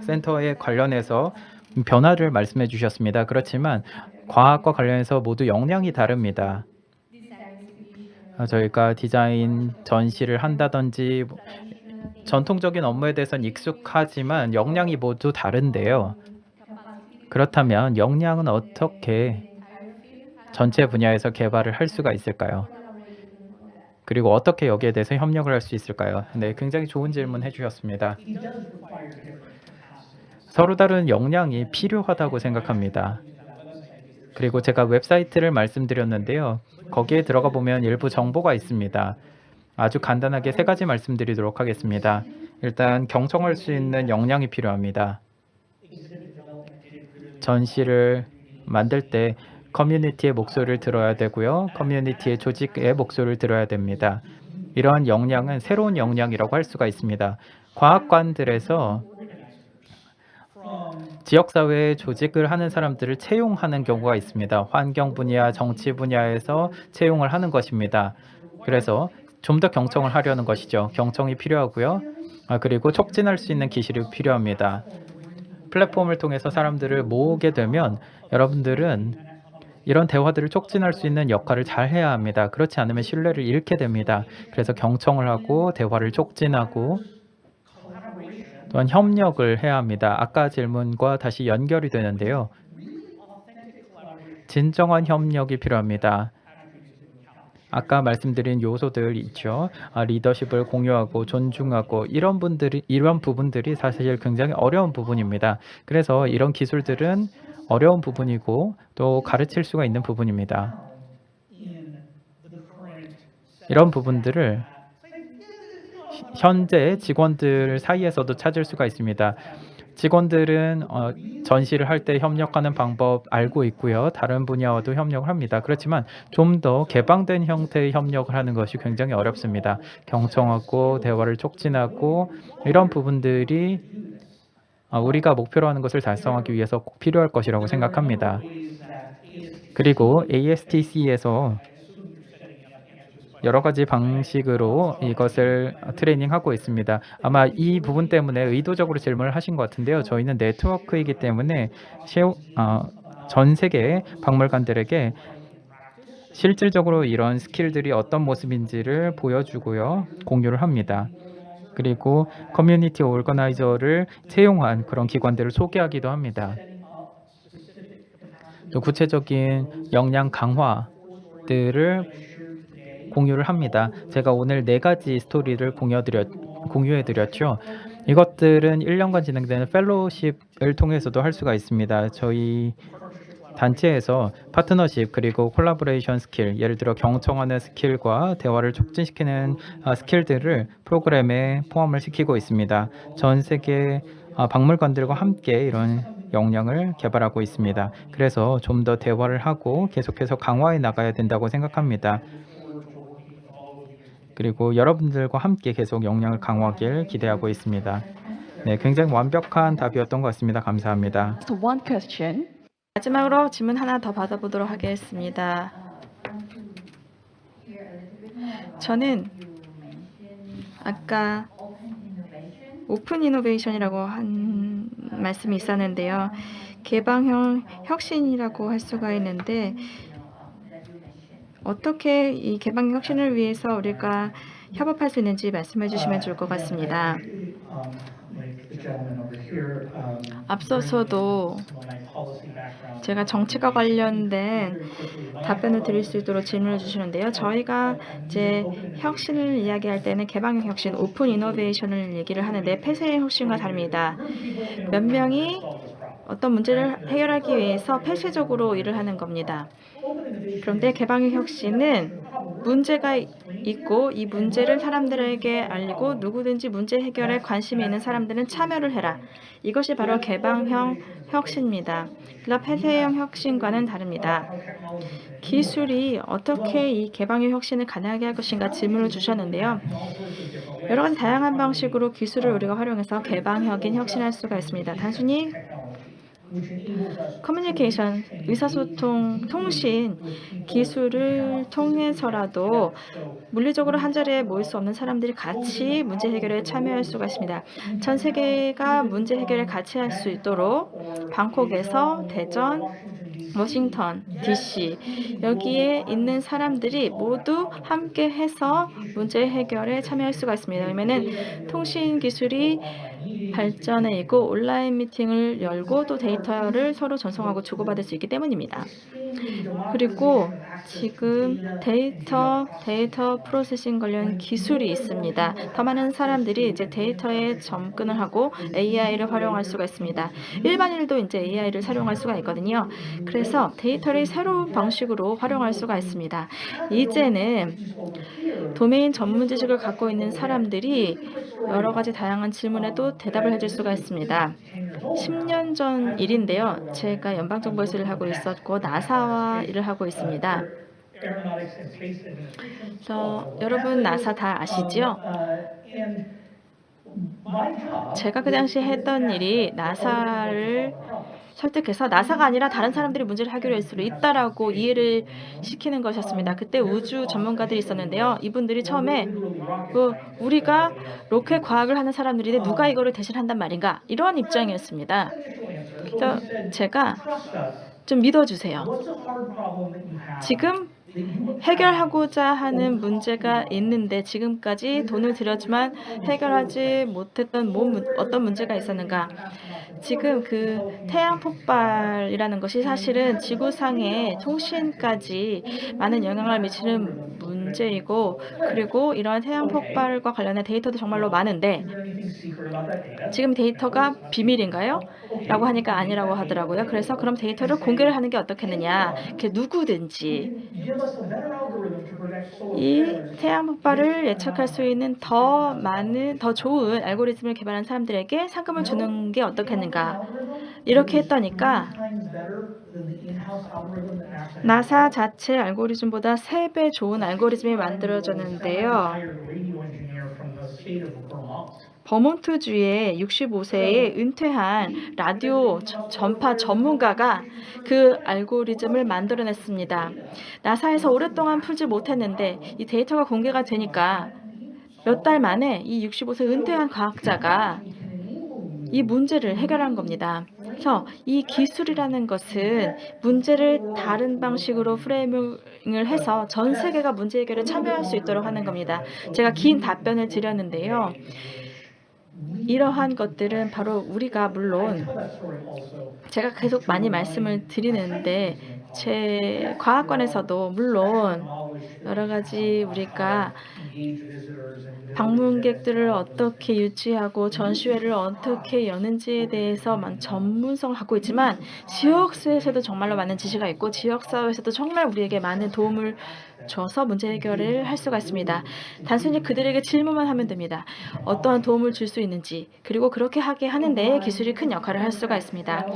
Speaker 4: 센터에 관련해서 변화를 말씀해 주셨습니다. 그렇지만 과학과 관련해서 모두 역량이 다릅니다. 저희가 디자인 전시를 한다든지 전통적인 업무에 대해서는 익숙하지만 역량이 모두 다른데요. 그렇다면 역량은 어떻게 전체 분야에서 개발을 할 수가 있을까요? 그리고 어떻게 여기에 대해서 협력을 할 수 있을까요? 네, 굉장히 좋은 질문 해주셨습니다.
Speaker 2: it does require different capacity.
Speaker 4: 서로 다른 역량이 필요하다고 생각합니다. 그리고 제가 웹사이트를 말씀드렸는데요. 거기에 들어가 보면 일부 정보가 있습니다. 아주 간단하게 3가지 말씀드리도록 하겠습니다. 일단 경청할 수 있는 역량이 필요합니다. 전시를 만들 때 커뮤니티의 목소리를 들어야 되고요. 커뮤니티의 조직의 목소리를 들어야 됩니다. 이러한 역량은 새로운 역량이라고 할 수가 있습니다. 과학관들에서 지역사회에 조직을 하는 사람들을 채용하는 경우가 있습니다. 환경 분야, 정치 분야에서 채용을 하는 것입니다. 그래서 좀 더 경청을 하려는 것이죠. 경청이 필요하고요. 그리고 촉진할 수 있는 기술이 필요합니다. 플랫폼을 통해서 사람들을 모으게 되면 여러분들은 이런 대화들을 촉진할 수 있는 역할을 잘 해야 합니다. 그렇지 않으면 신뢰를 잃게 됩니다. 그래서 경청을 하고 대화를 촉진하고 또한 협력을 해야 합니다. 아까 질문과 다시 연결이 되는데요. 진정한 협력이 필요합니다. 아까 말씀드린 요소들 있죠. 리더십을 공유하고 존중하고 이런 부분들이 사실 굉장히 어려운 부분입니다. 그래서 이런 기술들은 어려운 부분이고 또 가르칠 수가 있는 부분입니다. 이런 부분들을 현재 직원들 사이에서도 찾을 수가 있습니다. 직원들은 전시를 할 때 협력하는 방법 알고 있고요. 다른 분야와도 협력을 합니다. 그렇지만 좀 더 개방된 형태의 협력을 하는 것이 굉장히 어렵습니다. 경청하고 대화를 촉진하고 이런 부분들이 우리가 목표로 하는 것을 달성하기 위해서 꼭 필요할 것이라고 생각합니다. 그리고 ASTC에서 여러 가지 방식으로 이것을 트레이닝하고 있습니다. 아마 이 부분 때문에 의도적으로 질문을 하신 것 같은데요. 저희는 네트워크이기 때문에 전 세계 박물관들에게 실질적으로 이런 스킬들이 어떤 모습인지를 보여주고요. 공유를 합니다. 그리고 커뮤니티 오거나이저를 채용한 그런 기관들을 소개하기도 합니다. 또 구체적인 역량 강화들을 공유를 합니다. 제가 오늘 4가지 스토리를 공유해드렸죠. 이것들은 1년간 진행되는 펠로우십을 통해서도 할 수가 있습니다. 저희 단체에서 파트너십 그리고 콜라보레이션 스킬, 예를 들어 경청하는 스킬과 대화를 촉진시키는 스킬들을 프로그램에 포함을 시키고 있습니다. 전 세계 박물관들과 함께 이런 역량을 개발하고 있습니다. 그래서 좀 더 대화를 하고 계속해서 강화해 나가야 된다고 생각합니다. 그리고 여러분들과 함께 계속 역량을 강화하길 기대하고 있습니다. 네, 굉장히 완벽한 답이었던 것 같습니다. 감사합니다.
Speaker 5: So one question.
Speaker 1: 마지막으로 질문 하나 더 받아보도록 하겠습니다. 저는 아까 오픈 이노베이션이라고 한 말씀이 있었는데요. 개방형 혁신이라고 할 수가 있는데 어떻게 이 개방 혁신을 위해서 우리가 협업할 수 있는지 말씀해 주시면 좋을 것 같습니다.
Speaker 2: The gentleman over here,
Speaker 1: 앞서서도
Speaker 2: my policy background.
Speaker 1: 제가 정치과 관련된 답변을 드릴 수 있도록 질문을 주시는데요. 저희가 이제 혁신을 이야기할 때는 개방형 혁신, 오픈 이노베이션을 얘기를 하는데 폐쇄형 혁신과 다릅니다. 몇 명이 어떤 문제를 해결하기 위해서 폐쇄적으로 일을 하는 겁니다. 그런데 개방형 혁신은 문제가 있고 이 문제를 사람들에게 알리고 누구든지 문제 해결에 관심이 있는 사람들은 참여를 해라. 이것이 바로 개방형 혁신입니다. 그러나 폐쇄형 혁신과는 다릅니다. 기술이 어떻게 이 개방형 혁신을 가능하게 할 것인가 질문을 주셨는데요. 여러 가지 다양한 방식으로 기술을 우리가 활용해서 개방형인 혁신할 수가 있습니다. 단순히 커뮤니케이션, 의사소통, 통신 기술을 통해서라도 물리적으로 한자리에 모일 수 없는 사람들이 같이 문제 해결에 참여할 수가 있습니다. 전 세계가 문제 해결에 같이 할 수 있도록 방콕에서 대전, 워싱턴, DC 여기에 있는 사람들이 모두 함께 해서 문제 해결에 참여할 수가 있습니다. 왜냐하면 통신 기술이 발전해 있고 온라인 미팅을 열고 또 데이터를 서로 전송하고 주고받을 수 있기 때문입니다. 그리고 지금 데이터 프로세싱 관련 기술이 있습니다. 더 많은 사람들이 이제 데이터에 접근을 하고 AI를 활용할 수가 있습니다. 일반인들도 이제 AI를 사용할 수가 있거든요. 그래서 데이터를 새로운 방식으로 활용할 수가 있습니다. 이제는 도메인 전문 지식을 갖고 있는 사람들이 여러 가지 다양한 질문에도 대답을 해줄 수가 있습니다. 10년 전 일인데요. 제가 연방정부에서 일을 하고 있었고 나사와 일을 하고 있습니다. 여러분 나사 다 아시죠? 제가 그 당시 했던 일이 나사를 설득해서 나사가 아니라 다른 사람들이 문제를 해결할 수 있다라고 이해를 시키는 것이었습니다. 그때 우주 전문가들이 있었는데요. 이분들이 처음에 우리가 로켓 과학을 하는 사람들인데 누가 이거를 대신한단 말인가 이런 입장이었습니다. 그래서 제가 좀 믿어주세요. 지금 해결하고자 하는 문제가 있는데 지금까지 돈을 들였지만 해결하지 못했던 어떤 문제가 있었는가. 지금 그 태양 폭발이라는 것이 사실은 지구상의 통신까지 많은 영향을 미치는 문제이고 그리고 이러한 태양 폭발과 관련된 데이터도 정말로 많은데 지금 데이터가 비밀인가요? 라고 하니까 아니라고 하더라고요. 그래서 그럼 데이터를 공개를 하는 게 어떻겠느냐. 이렇게 누구든지 이 태양 폭발을 예측할 수 있는 더 좋은 알고리즘을 개발한 사람들에게 상금을 주는 게 어떻겠는가. 이렇게 했더니까 나사 자체 알고리즘보다 3배 좋은 알고리즘이 만들어졌는데요. 버몬트주의 65세의 은퇴한 라디오 전파 전문가가 그 알고리즘을 만들어냈습니다. 나사에서 오랫동안 풀지 못했는데 이 데이터가 공개가 되니까 몇 달 만에 이 65세 은퇴한 과학자가 이 문제를 해결한 겁니다. 그래서 이 기술이라는 것은 문제를 다른 방식으로 프레이밍을 해서 전 세계가 문제 해결에 참여할 수 있도록 하는 겁니다. 제가 긴 답변을 드렸는데요. 이러한 것들은 바로 우리가 물론 제가 계속 많이 말씀을 드리는데 제 과학관에서도 물론 여러 가지 우리가 방문객들을 어떻게 유치하고 전시회를 어떻게 여는지에 대해서만 전문성을 갖고 있지만 지역사회에서도 정말로 많은 지식이 있고 지역사회에서도 정말 우리에게 많은 도움을 줘서 문제 해결을 할 수가 있습니다. 단순히 그들에게 질문만 하면 됩니다. 어떠한 도움을 줄 수 있는지 그리고 그렇게 하게 하는데 기술이 큰 역할을 할 수가 있습니다.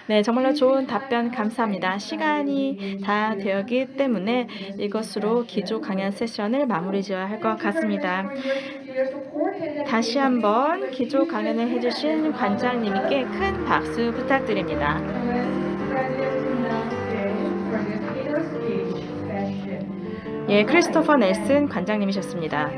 Speaker 1: 네, 정말로 좋은 답변 감사합니다. 시간이 다 되었기 때문에 이것으로 기조 강연 세션을 마무리 지어야 할 것 같습니다. 다시 한번 기조 강연을 해주신 관장님께 큰 박수 부탁드립니다. 예, 크리스토퍼 넬슨 관장님이셨습니다.